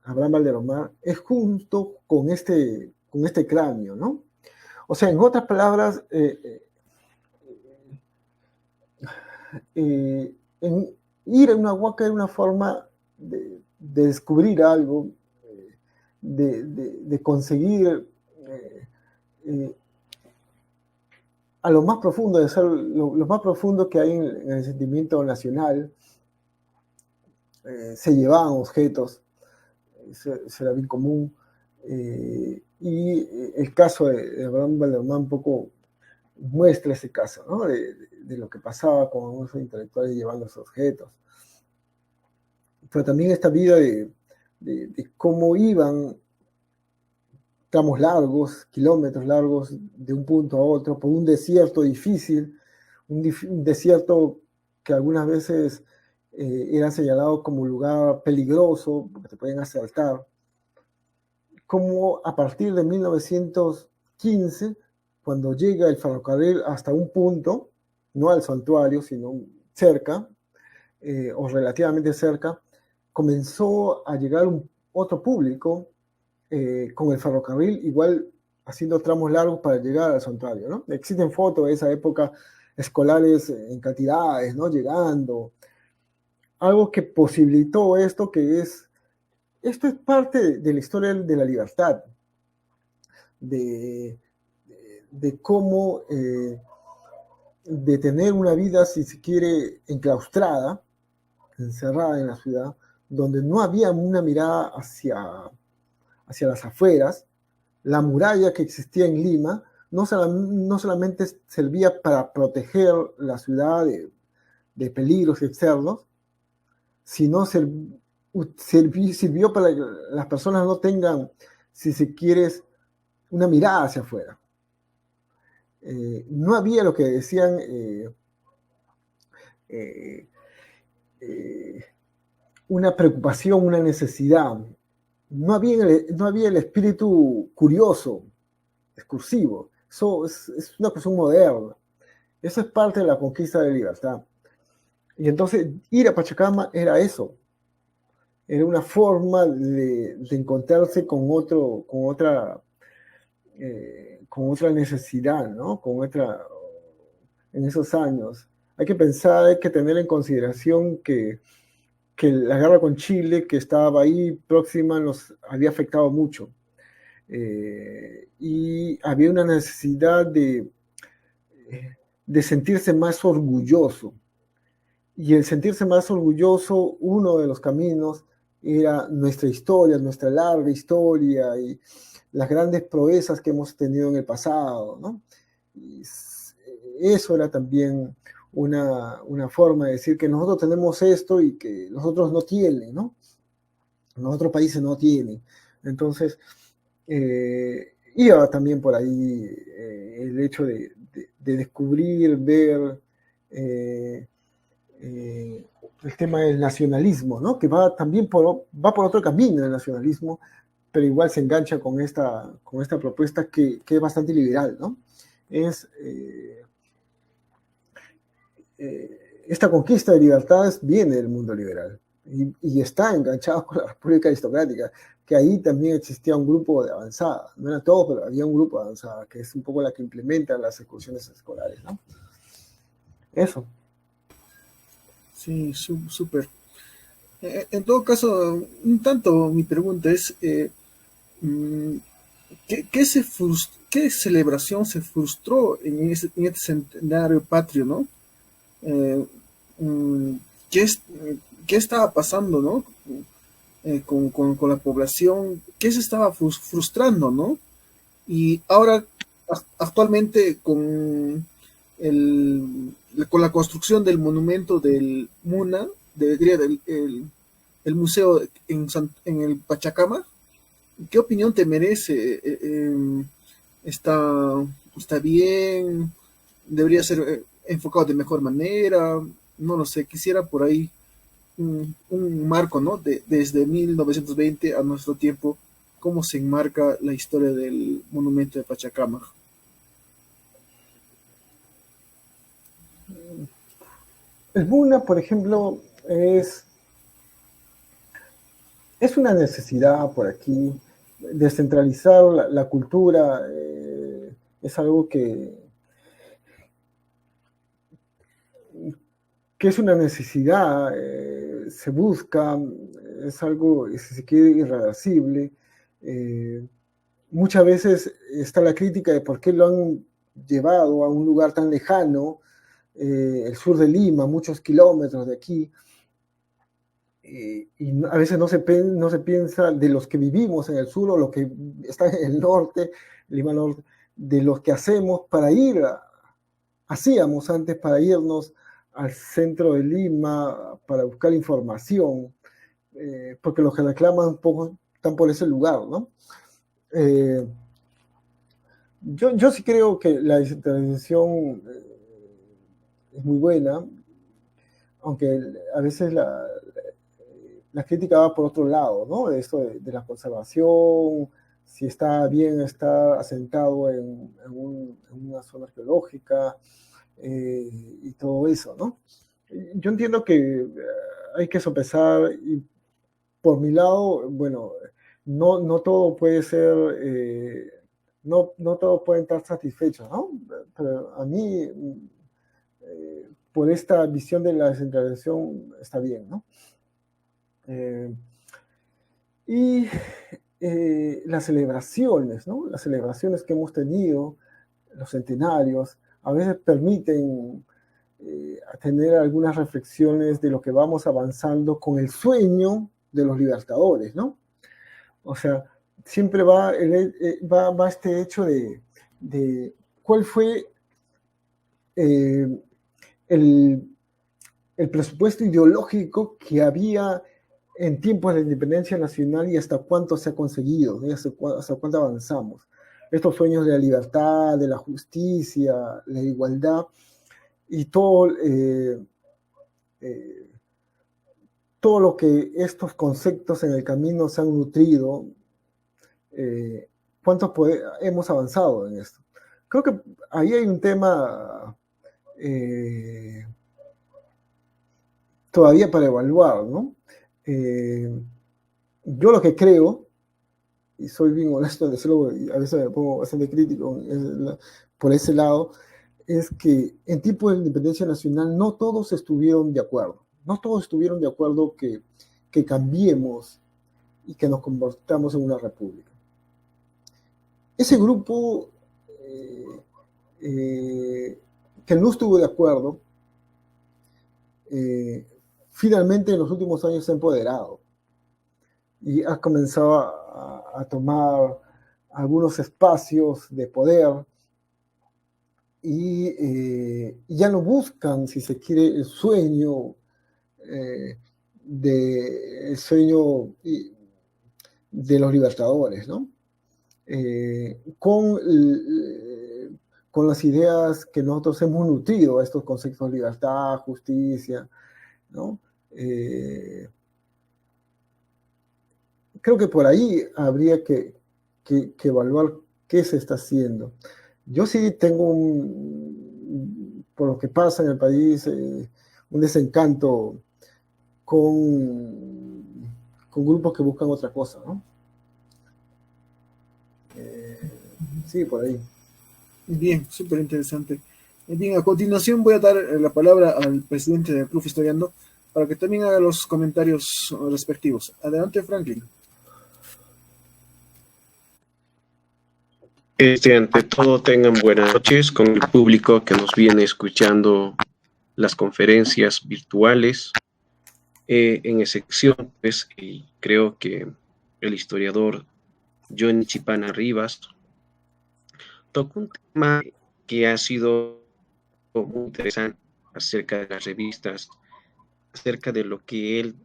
Abraham Valdelomar es junto con este cráneo, ¿no? O sea, en otras palabras, ir a una huaca era una forma de descubrir algo, de conseguir a lo más profundo, de ser lo más profundo que hay en el sentimiento nacional. Se llevaban objetos, eso era bien común. Y el caso de Abraham Valdelomar un poco muestra ese caso, ¿no? de lo que pasaba con algunos intelectuales llevando esos objetos. Pero también esta vida de cómo iban tramos largos, kilómetros largos, de un punto a otro, por un desierto difícil, un desierto que algunas veces era señalado como un lugar peligroso, porque te pueden asaltar. Como a partir de 1915, cuando llega el ferrocarril hasta un punto, no al santuario, sino cerca, o relativamente cerca, comenzó a llegar otro público con el ferrocarril, igual haciendo tramos largos para llegar al santuario, ¿no? Existen fotos de esa época escolares en cantidades, ¿no? Llegando. Algo que posibilitó esto, esto es parte de la historia de la libertad, de cómo de tener una vida, si se quiere, enclaustrada, encerrada en la ciudad, donde no había una mirada hacia las afueras. La muralla que existía en Lima no solamente servía para proteger la ciudad de peligros externos, sino sirvió para que las personas no tengan, si se quiere, una mirada hacia afuera. No había lo que decían una preocupación, una necesidad. No había el espíritu curioso, excursivo. Eso es una cuestión moderna. Eso es parte de la conquista de libertad. Y entonces ir a Pachacama era eso. era una forma de encontrarse con otra necesidad, ¿no? En esos años. Hay que pensar, hay que tener en consideración que la guerra con Chile, que estaba ahí próxima, nos había afectado mucho. Y había una necesidad de sentirse más orgulloso. Y el sentirse más orgulloso, uno de los caminos era nuestra historia, nuestra larga historia y las grandes proezas que hemos tenido en el pasado, ¿no? Y eso era también una forma de decir que nosotros tenemos esto y que los otros no tienen, ¿no? Los otros países no tienen. Entonces, iba también por ahí el hecho de descubrir, ver el tema del nacionalismo, ¿no? Que va también va por otro camino el nacionalismo, pero igual se engancha con esta propuesta que es bastante liberal, ¿no? Es esta conquista de libertades viene del mundo liberal y está enganchado con la República Aristocrática, que ahí también existía un grupo de avanzada, no era todo, pero había un grupo de avanzada, que es un poco la que implementa las excursiones escolares, ¿no? Eso. Sí, súper. En todo caso, un tanto mi pregunta es, mm, ¿qué celebración se frustró en este centenario patrio, ¿no? Eh, mm, ¿qué, qué estaba pasando, ¿no? Con la población, ¿qué se estaba frustrando, ¿no? Y ahora, actualmente, con la construcción del monumento del MUNA, el museo en el Pachacama, ¿qué opinión te merece? ¿Está, está bien? ¿Debería ser enfocado de mejor manera? No lo sé, quisiera por ahí un marco, ¿no? Desde 1920 a nuestro tiempo, cómo se enmarca la historia del monumento de Pachacama. El Buna, por ejemplo, es una necesidad por aquí. Descentralizar la cultura es algo que es una necesidad, se busca, es algo, si se quiere, irreversible. Muchas veces está la crítica de por qué lo han llevado a un lugar tan lejano, el sur de Lima, muchos kilómetros de aquí, y a veces no se piensa de los que vivimos en el sur o los que están en el norte, Lima Norte, de los que hacíamos antes para irnos al centro de Lima para buscar información, porque los que reclaman un poco están por ese lugar, ¿no? Yo sí creo que la descentralización es muy buena, aunque a veces la crítica va por otro lado, ¿no? De esto de la conservación, si está bien estar asentado en una zona arqueológica y todo eso, ¿no? Yo entiendo que hay que sopesar y por mi lado, bueno, no todo puede ser, no todos pueden estar satisfechos, ¿no? Pero a mí, por esta visión de la descentralización, está bien, ¿no? Y las celebraciones, ¿no? Las celebraciones que hemos tenido, los centenarios, a veces permiten tener algunas reflexiones de lo que vamos avanzando con el sueño de los libertadores, ¿no? O sea, siempre va este hecho de cuál fue el presupuesto ideológico que había en tiempos de independencia nacional y hasta cuánto se ha conseguido, ¿no? Hasta cuánto avanzamos. Estos sueños de la libertad, de la justicia, la igualdad y todo lo que estos conceptos en el camino se han nutrido, cuánto hemos avanzado en esto. Creo que ahí hay un tema todavía para evaluar, ¿no? Yo lo que creo, y soy bien honesto en decirlo, y a veces me pongo bastante crítico por ese lado, es que en tiempos de la independencia nacional no todos estuvieron de acuerdo. No todos estuvieron de acuerdo que cambiemos y que nos convirtamos en una república. Ese grupo que no estuvo de acuerdo, finalmente en los últimos años se ha empoderado y ha comenzado a tomar algunos espacios de poder y ya no buscan, si se quiere, el sueño el sueño de los libertadores, ¿no? Con las ideas que nosotros hemos nutrido, estos conceptos de libertad, justicia, ¿no? Creo que por ahí habría que evaluar qué se está haciendo. Yo sí tengo, por lo que pasa en el país, un desencanto con grupos que buscan otra cosa, ¿no? Sí, por ahí. Bien, súper interesante. Bien, a continuación voy a dar la palabra al presidente del Club Historiando para que también haga los comentarios respectivos. Adelante, Franklin. Ante todo, tengan buenas noches con el público que nos viene escuchando las conferencias virtuales. En excepción, pues, creo que el historiador Johnny Chipana Rivas tocó un tema que ha sido muy interesante acerca de las revistas, acerca de lo que él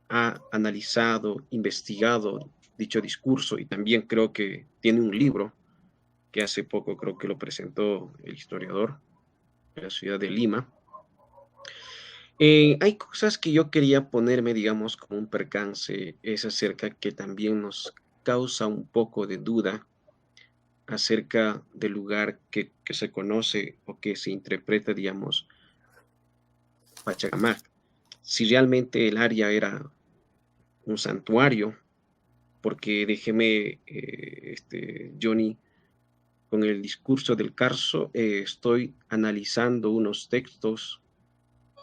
ha analizado, investigado dicho discurso, y también creo que tiene un libro que hace poco creo que lo presentó el historiador de la ciudad de Lima. Hay cosas que yo quería ponerme, digamos, como un percance, es acerca que también nos causa un poco de duda acerca del lugar que se conoce o que se interpreta, digamos, Pachacamac. Si realmente el área era un santuario, porque déjeme, Johnny, con el discurso del Carso, estoy analizando unos textos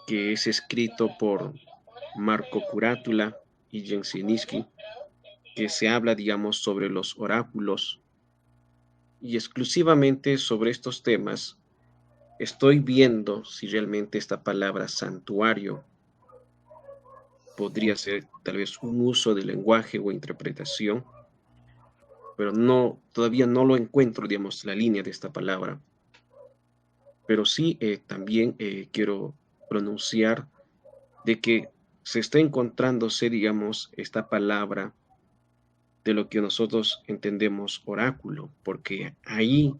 que es escrito por Marco Curátula y Jensinisky, que se habla, digamos, sobre los oráculos, y exclusivamente sobre estos temas estoy viendo si realmente esta palabra santuario podría ser tal vez un uso de lenguaje o interpretación, pero no, todavía no lo encuentro, digamos, la línea de esta palabra. Pero sí, también quiero pronunciar de que se está encontrándose, digamos, esta palabra de lo que nosotros entendemos oráculo, porque ahí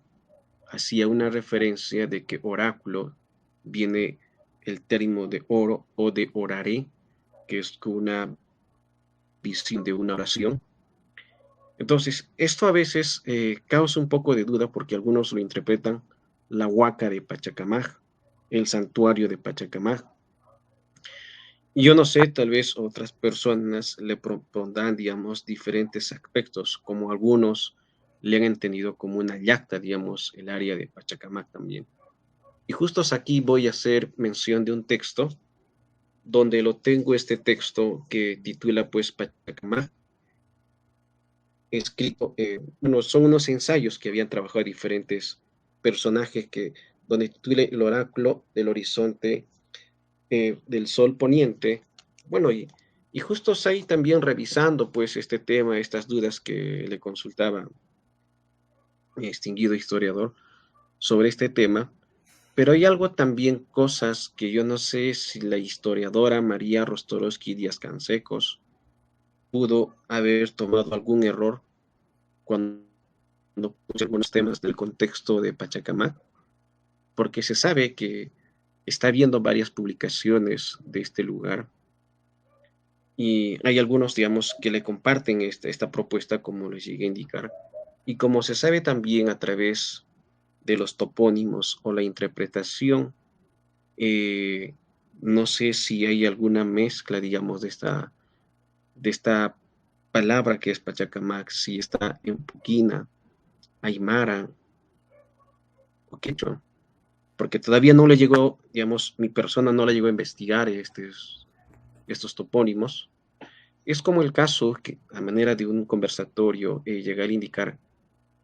hacía una referencia de que oráculo viene el término de oro o de oraré, que es una visión de una oración. Entonces, esto a veces causa un poco de duda porque algunos lo interpretan la huaca de Pachacamac, el santuario de Pachacamac. Y yo no sé, tal vez otras personas le propondrán, digamos, diferentes aspectos, como algunos le han entendido como una yacta, digamos, el área de Pachacamac también. Y justo aquí voy a hacer mención de un texto, donde lo tengo este texto que titula pues Pachacamac, escrito, bueno, son unos ensayos que habían trabajado diferentes personajes donde titula el oráculo del horizonte del sol poniente. Bueno, y justo ahí también revisando pues este tema, estas dudas que le consultaba mi extinguido historiador sobre este tema, pero hay algo también, cosas que yo no sé si la historiadora María Rostorowski Díaz Cansecos pudo haber tomado algún error cuando puso algunos temas del contexto de Pachacamac, porque se sabe que está viendo varias publicaciones de este lugar y hay algunos, digamos, que le comparten esta propuesta, como les llegué a indicar, y como se sabe también a través de los topónimos o la interpretación, no sé si hay alguna mezcla, digamos, de esta palabra que es Pachacamac, si está en Puquina, Aymara o Quechua, porque todavía no le llegó, digamos, mi persona no le llegó a investigar estos topónimos. Es como el caso que, a manera de un conversatorio, llegar a indicar,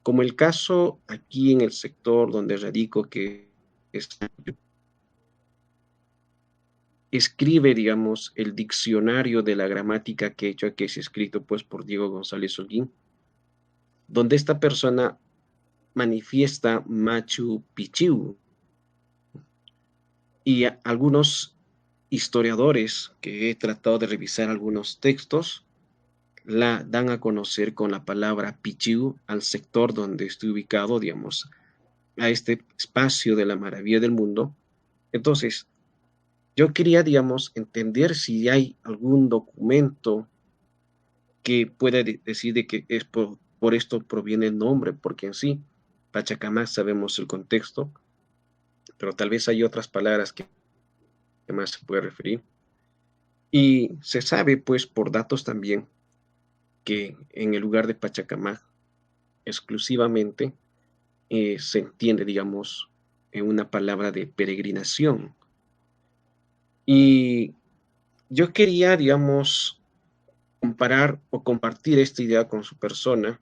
como el caso aquí en el sector donde radico, que es, escribe, digamos, el diccionario de la gramática quechua, que es escrito pues por Diego González Holguín, donde esta persona manifiesta Machu Picchu, y algunos historiadores que he tratado de revisar algunos textos la dan a conocer con la palabra Pichiu al sector donde estoy ubicado, digamos, a este espacio de la maravilla del mundo. Entonces, yo quería, digamos, entender si hay algún documento que pueda decir de que es por esto proviene el nombre, porque en sí, Pachacamac sabemos el contexto, pero tal vez hay otras palabras que más se puede referir. Y se sabe, pues, por datos también, que en el lugar de Pachacamac exclusivamente se entiende, digamos, en una palabra de peregrinación. Y yo quería, digamos, comparar o compartir esta idea con su persona,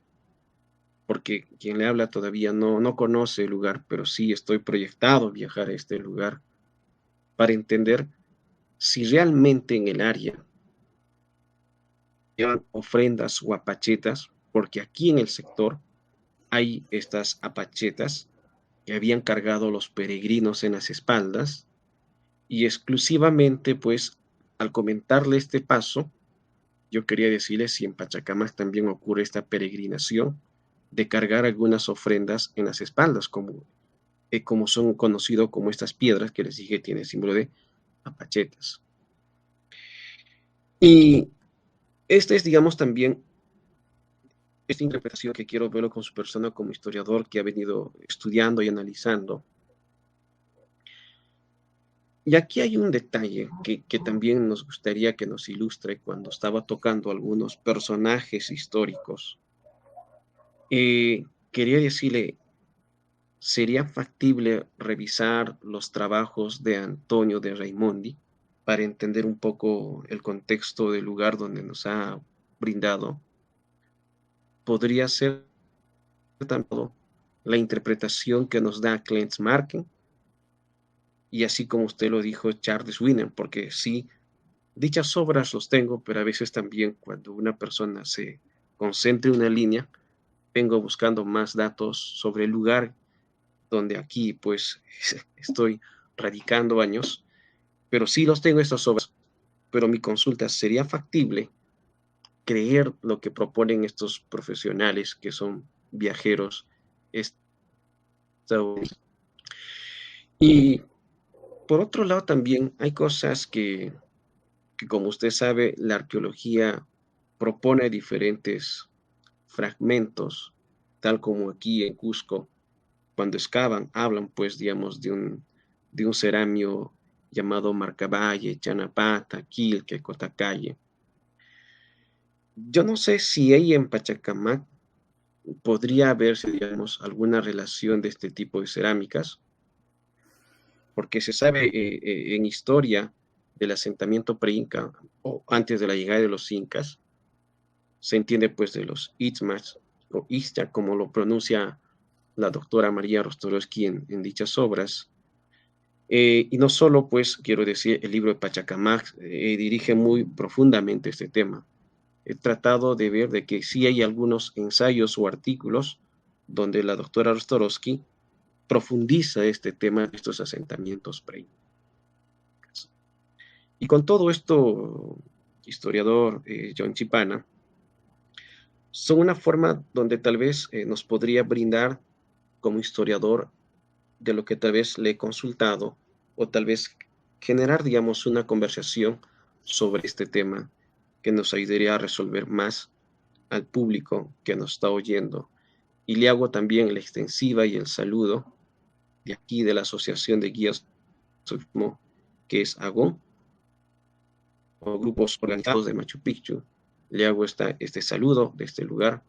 porque quien le habla todavía no conoce el lugar, pero sí estoy proyectado a viajar a este lugar para entender si realmente en el área llevan ofrendas o apachetas, porque aquí en el sector hay estas apachetas que habían cargado los peregrinos en las espaldas, y exclusivamente, pues, al comentarle este paso, yo quería decirle si en Pachacamac también ocurre esta peregrinación de cargar algunas ofrendas en las espaldas, como son conocidos como estas piedras que les dije tiene símbolo de apachetas. Y esta es, digamos, también esta interpretación que quiero verlo con su persona como historiador que ha venido estudiando y analizando. Y aquí hay un detalle que también nos gustaría que nos ilustre cuando estaba tocando algunos personajes históricos. Quería decirle, ¿sería factible revisar los trabajos de Antonio de Raimondi para entender un poco el contexto del lugar donde nos ha brindado? Podría ser también la interpretación que nos da Clemens Marken, y así como usted lo dijo, Charles Wiener, porque sí, dichas obras los tengo, pero a veces también cuando una persona se concentra en una línea, vengo buscando más datos sobre el lugar donde aquí pues estoy radicando años, pero sí los tengo estas obras. Pero mi consulta, ¿sería factible creer lo que proponen estos profesionales que son viajeros estadounidenses? Y por otro lado también hay cosas que como usted sabe, la arqueología propone diferentes fragmentos, tal como aquí en Cusco, cuando excavan, hablan pues, digamos, de un ceramio llamado Marcavalle, Chanapata, Quilque, Cotacalle. Yo no sé si ahí en Pachacamac podría haberse, digamos, alguna relación de este tipo de cerámicas, porque se sabe en historia del asentamiento pre-inca o antes de la llegada de los incas, se entiende pues de los Itzmas o Ixta, como lo pronuncia la doctora María Rostorowski en dichas obras. Y no solo, pues, quiero decir, el libro de Pachacamac dirige muy profundamente este tema. He tratado de ver de que sí hay algunos ensayos o artículos donde la doctora Rostorowski profundiza este tema de estos asentamientos pre. Y con todo esto, historiador John Chipana, son una forma donde tal vez nos podría brindar como historiador de lo que tal vez le he consultado, o tal vez generar, digamos, una conversación sobre este tema que nos ayudaría a resolver más al público que nos está oyendo. Y le hago también la extensiva y el saludo de aquí de la Asociación de Guías que es AGON, o Grupos Organizados de Machu Picchu. le hago este saludo de este lugar.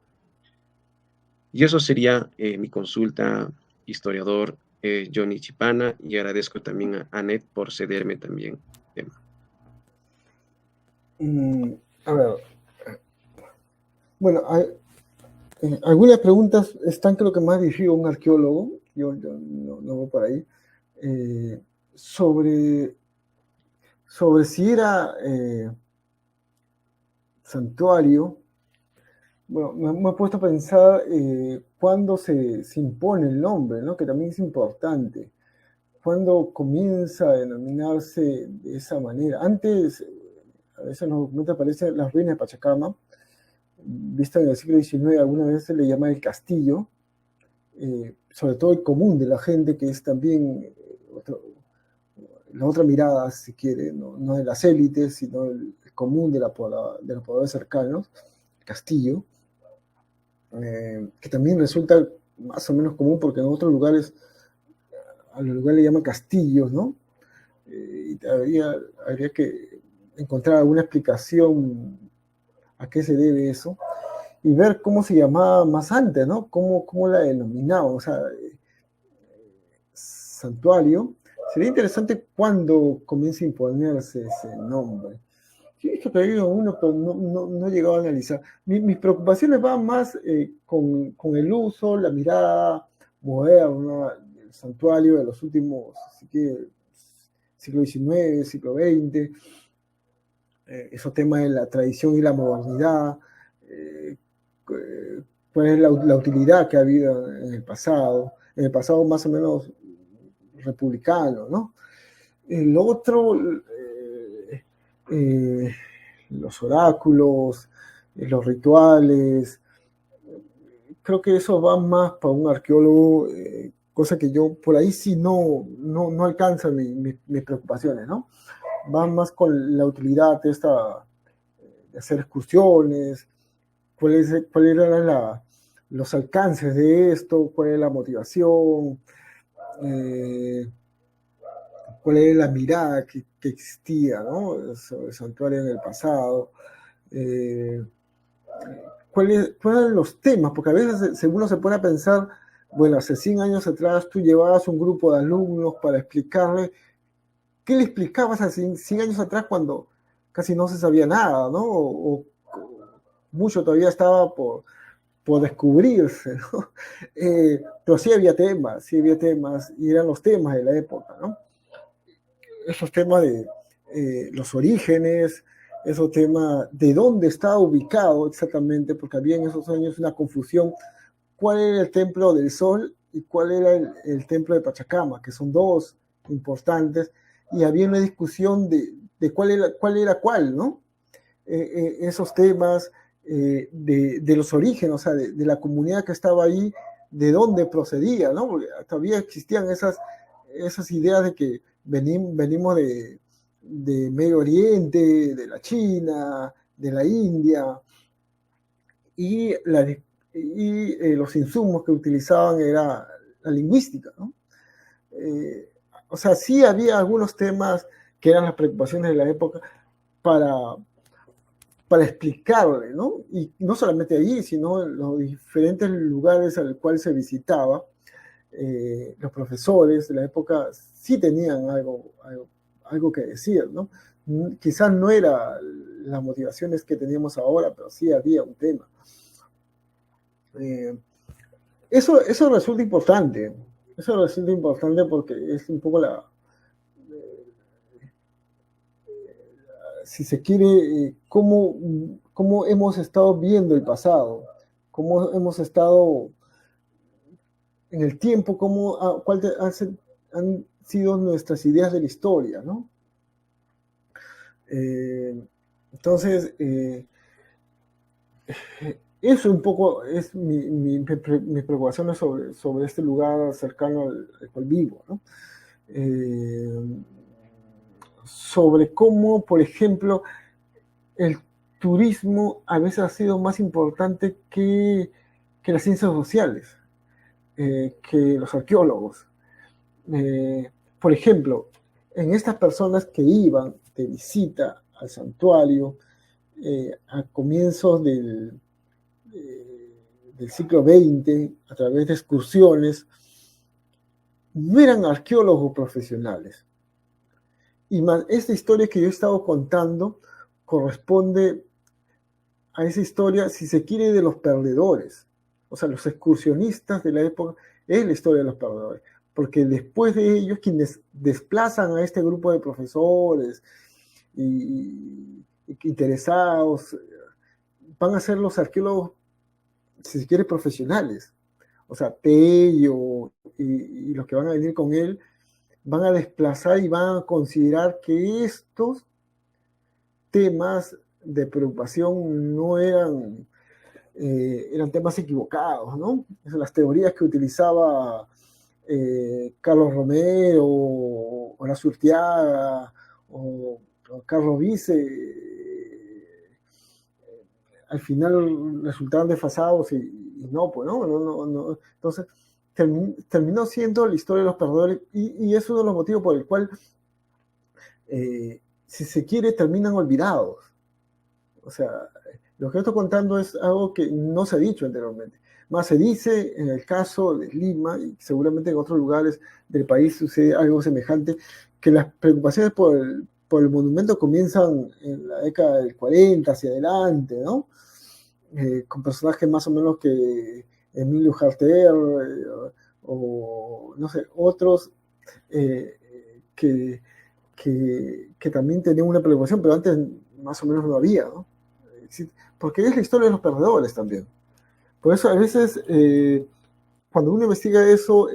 Y eso sería mi consulta, historiador Johnny Chipana, y agradezco también a Anet por cederme también el tema. A ver, bueno, algunas preguntas están, creo que más dirigidas a un arqueólogo, yo no voy por ahí, sobre si era santuario. Bueno, me he puesto a pensar cuándo se impone el nombre, ¿no? Que también es importante. ¿Cuándo comienza a denominarse de esa manera? Antes, a veces en los documentos aparecen las ruinas de Pachacama, vista en el siglo XIX, algunas veces se le llama el castillo, sobre todo el común de la gente, que es también la otra mirada, si quiere, no de las élites, sino el común de los pobladores cercanos, el castillo, que también resulta más o menos común porque en otros lugares, a los lugares le llaman castillos, ¿no? Y habría que encontrar alguna explicación a qué se debe eso, y ver cómo se llamaba más antes, ¿no? Cómo la denominaban, o sea, santuario. Sería interesante cuándo comienza a imponerse ese nombre. Sí, esto que digo uno, pero no he llegado a analizar. Mis preocupaciones van más con el uso, la mirada moderna del santuario de los últimos, así que, siglo XIX, siglo XX, esos temas de la tradición y la modernidad, cuál es la utilidad que ha habido en el pasado más o menos republicano, ¿no? Lo otro, los oráculos, los rituales, creo que eso va más para un arqueólogo, cosa que yo por ahí sí no alcanza mis preocupaciones, ¿no? Van más con la utilidad de hacer excursiones, cuáles eran los alcances de esto, cuál es la motivación, cuál es la mirada que existía, ¿no? Sobre el santuario en el pasado, cuáles eran los temas, porque a veces uno se pone a pensar, bueno, hace 100 años atrás tú llevabas un grupo de alumnos para explicarle, ¿qué le explicabas hace 100 años atrás cuando casi no se sabía nada, ¿no? O mucho todavía estaba por descubrirse, ¿no? Pero sí había temas, y eran los temas de la época, ¿no? Esos temas de los orígenes, esos temas de dónde estaba ubicado exactamente, porque había en esos años una confusión, cuál era el templo del Sol y cuál era el templo de Pachacama, que son dos importantes, y había una discusión de cuál era cuál, ¿no? Esos temas de los orígenes, o sea, de la comunidad que estaba ahí, de dónde procedía, ¿no? Porque todavía existían esas ideas de que venimos de Medio Oriente, de la China, de la India, y los insumos que utilizaban era la lingüística, ¿no? O sea, sí había algunos temas que eran las preocupaciones de la época para explicarle, ¿no? Y no solamente allí, sino en los diferentes lugares al cual se visitaba, los profesores de la época sí tenían algo que decir, ¿no? Quizás no era las motivaciones que teníamos ahora, pero sí había un tema. Eso resulta importante. Eso resulta importante porque es un poco si se quiere, cómo hemos estado viendo el pasado, cómo hemos estado en el tiempo, cuáles han sido nuestras ideas de la historia, ¿no? Entonces, eso un poco es mis preocupaciones sobre este lugar cercano al cual vivo, ¿no? Sobre cómo, por ejemplo, el turismo a veces ha sido más importante que las ciencias sociales, que los arqueólogos. Por ejemplo, en estas personas que iban de visita al santuario, a comienzos del siglo XX, a través de excursiones, no eran arqueólogos profesionales. Y más, esta historia que yo he estado contando corresponde a esa historia, si se quiere, de los perdedores. O sea, los excursionistas de la época, es la historia de los perdedores. Porque después de ellos, quienes desplazan a este grupo de profesores y interesados, van a ser los arqueólogos, si se quiere, profesionales. O sea, Tello y los que van a venir con él, van a desplazar y van a considerar que estos temas de preocupación no eran, eran temas equivocados, ¿no? Las teorías que utilizaba Carlos Romero, Horacio Urteaga o Carlos Vice, al final resultaban desfasados y no, pues no. Entonces, terminó siendo la historia de los perdedores y es uno de los motivos por el cual, si se quiere, terminan olvidados. O sea, lo que estoy contando es algo que no se ha dicho anteriormente. Más se dice en el caso de Lima, y seguramente en otros lugares del país sucede algo semejante, que las preocupaciones por el monumento comienzan en la década del 40 hacia adelante, ¿no? Con personajes más o menos que Emilio Jarter o no sé, otros que también tenían una preocupación, pero antes más o menos no había, ¿no? Porque es la historia de los perdedores también. Por eso a veces cuando uno investiga eso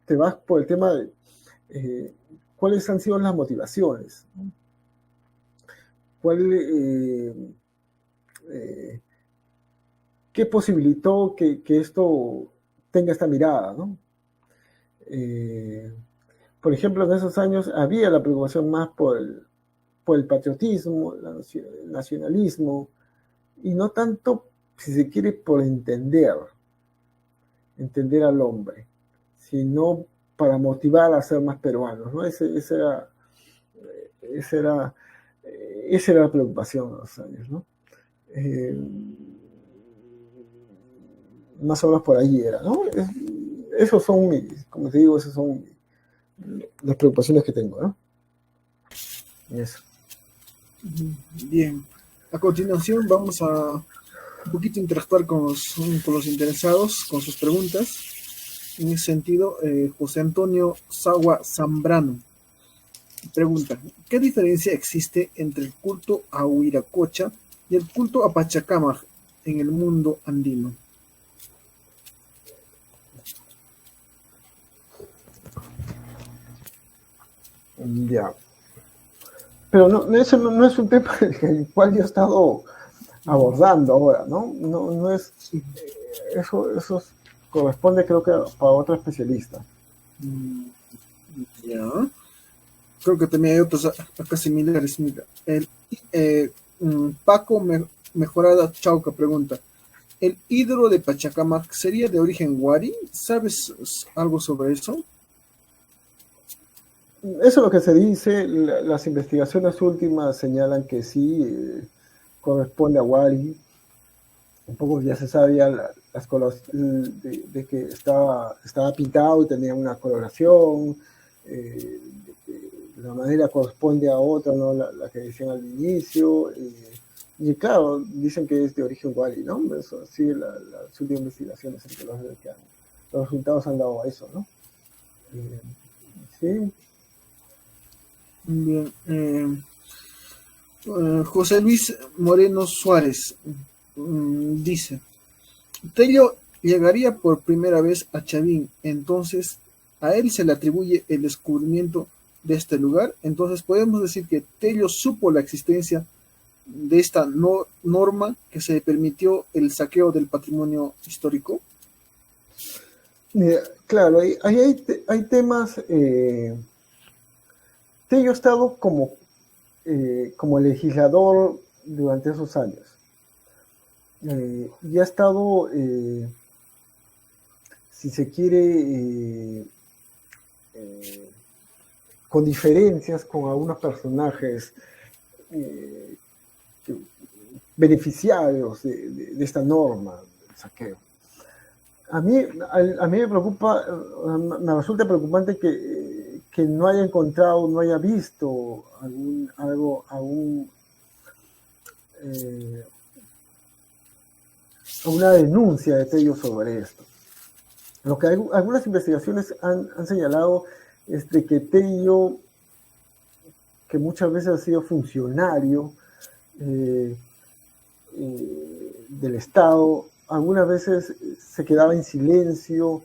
te vas por el tema de cuáles han sido las motivaciones, ¿no? ¿Qué posibilitó que esto tenga esta mirada, ¿no? Por ejemplo, en esos años había la preocupación más por el patriotismo, el nacionalismo, y no tanto, si se quiere, por entender al hombre, sino para motivar a ser más peruanos, ¿no? Esa era la preocupación en los años, ¿no? Más o menos por allí era, ¿no? Esos son, como te digo, esas son las preocupaciones que tengo, ¿no? Eso. Bien. A continuación vamos a un poquito interactuar con los interesados, con sus preguntas. En ese sentido, José Antonio Sagua Zambrano pregunta: ¿qué diferencia existe entre el culto a Huiracocha y el culto a Pachacámac en el mundo andino? Ya. Pero eso no es un tema el cual yo he estado abordando ahora, ¿no? No es. Eso corresponde, creo que, para otro especialista. Ya. Creo que también hay otros acá similares. Mira, Paco Mejorada Chauca pregunta: ¿el ídolo de Pachacámac sería de origen Wari? ¿Sabes algo sobre eso? Eso es lo que se dice. Las investigaciones últimas señalan que sí, corresponde a Wari. Un poco ya se sabía las colores de que estaba pintado y tenía una coloración. La manera corresponde a otra, ¿no? La que decían al inicio. Y claro, dicen que es de origen Wari, ¿no? Eso sí, las últimas investigaciones los resultados han dado a eso, ¿no? Sí. Bien. José Luis Moreno Suárez dice: Tello llegaría por primera vez a Chavín, entonces a él se le atribuye el descubrimiento de este lugar. Entonces podemos decir que Tello supo la existencia de esta norma que se permitió el saqueo del patrimonio histórico. Claro, ahí hay temas. Tello ha estado como legislador durante esos años. Y ha estado, si se quiere, con diferencias con algunos personajes beneficiarios de esta norma del saqueo. A mí me preocupa, me resulta preocupante que no haya encontrado, no haya visto una denuncia de Tello sobre esto. Lo que algunas investigaciones han señalado es de que Tello, que muchas veces ha sido funcionario del Estado, algunas veces se quedaba en silencio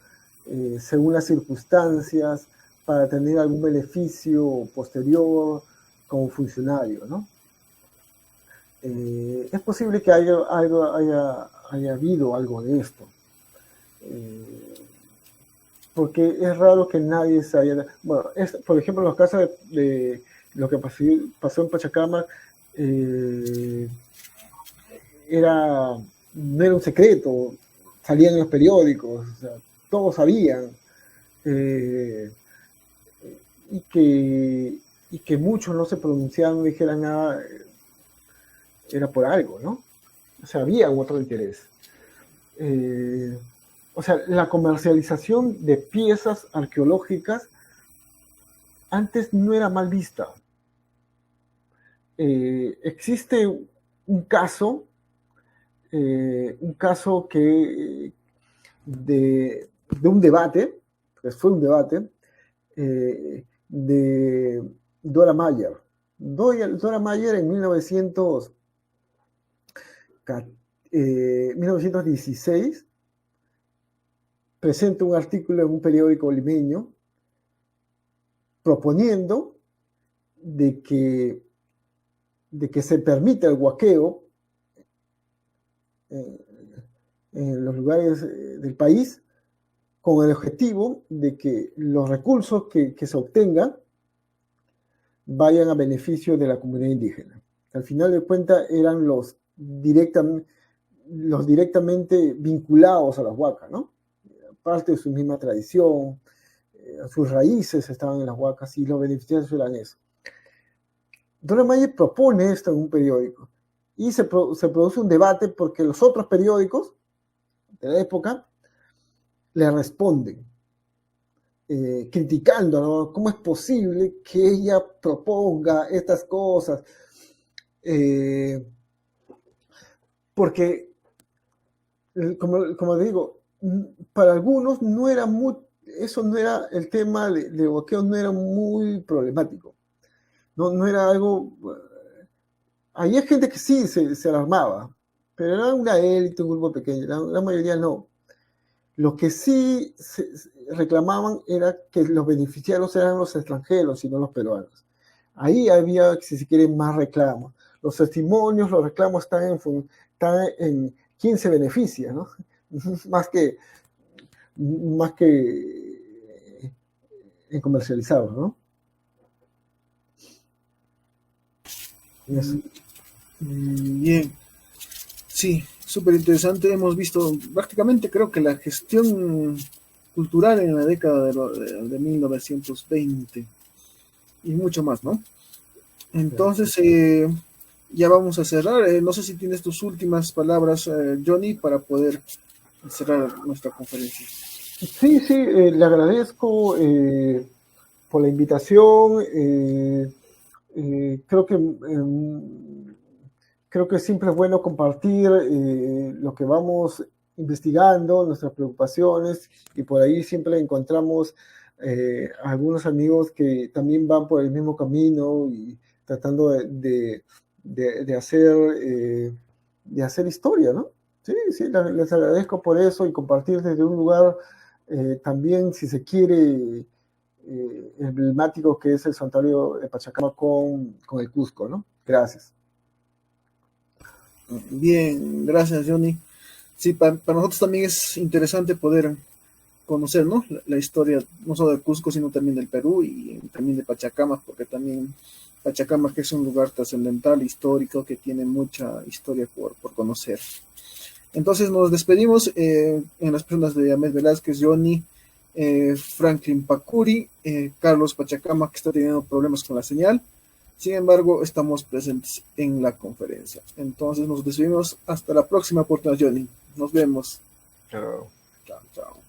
según las circunstancias para tener algún beneficio posterior como funcionario, ¿no? Es posible que haya habido algo de esto, porque es raro que nadie se haya... Bueno, por ejemplo, en los casos de lo que pasó en Pachacamac, no era un secreto, salían en los periódicos, o sea, todos sabían, y que muchos no se pronunciaban, no dijeran nada, era por algo, ¿no? O sea, había otro interés. O sea, la comercialización de piezas arqueológicas antes no era mal vista. Existe un caso que de un debate, pues fue un debate, de Dora Mayer. Dora Mayer en 1916 presenta un artículo en un periódico limeño proponiendo de que se permita el huaqueo en los lugares del país con el objetivo de que los recursos que se obtengan vayan a beneficio de la comunidad indígena. Al final de cuentas eran los directamente vinculados a las huacas, ¿no? Parte de su misma tradición, sus raíces estaban en las huacas y los beneficiarios eran eso. Dora Mayer propone esto en un periódico y se produce un debate porque los otros periódicos de la época le responden criticando, ¿no? ¿Cómo es posible que ella proponga estas cosas? Porque, como digo, para algunos eso no era el tema de huaqueo, no era muy problemático. No era algo... Había gente que sí se alarmaba, pero era una élite, un grupo pequeño, la mayoría no. Lo que sí reclamaban era que los beneficiarios eran los extranjeros y no los peruanos. Ahí había, si se quiere, más reclamos. Los testimonios, los reclamos están en quién se beneficia, ¿no? más que en comercializarlos, ¿no? Eso. Bien, sí, súper interesante. Hemos visto prácticamente, creo que la gestión cultural en la década de 1920 y mucho más, ¿no? Entonces, ya vamos a cerrar. No sé si tienes tus últimas palabras, Johnny, para poder cerrar nuestra conferencia. Sí, le agradezco por la invitación. Creo que siempre es bueno compartir lo que vamos investigando, nuestras preocupaciones, y por ahí siempre encontramos algunos amigos que también van por el mismo camino y tratando de hacer historia, ¿no? Sí, les agradezco por eso y compartir desde un lugar también, si se quiere, emblemático, que es el santuario de Pachacamac con el Cusco, ¿no? Gracias. Bien, gracias, Johnny. Sí, para nosotros también es interesante poder conocer, ¿no? La historia no solo del Cusco, sino también del Perú y también de Pachacamac, porque también Pachacamac es un lugar trascendental, histórico, que tiene mucha historia por conocer. Entonces nos despedimos en las personas de Ahmed Velázquez, Johnny, Franklin Pacuri, Carlos Pachacamac, que está teniendo problemas con la señal, Sin embargo, estamos presentes en la conferencia. Entonces nos despedimos hasta la próxima oportunidad, Johnny. Nos vemos. Chao. Chao, chao.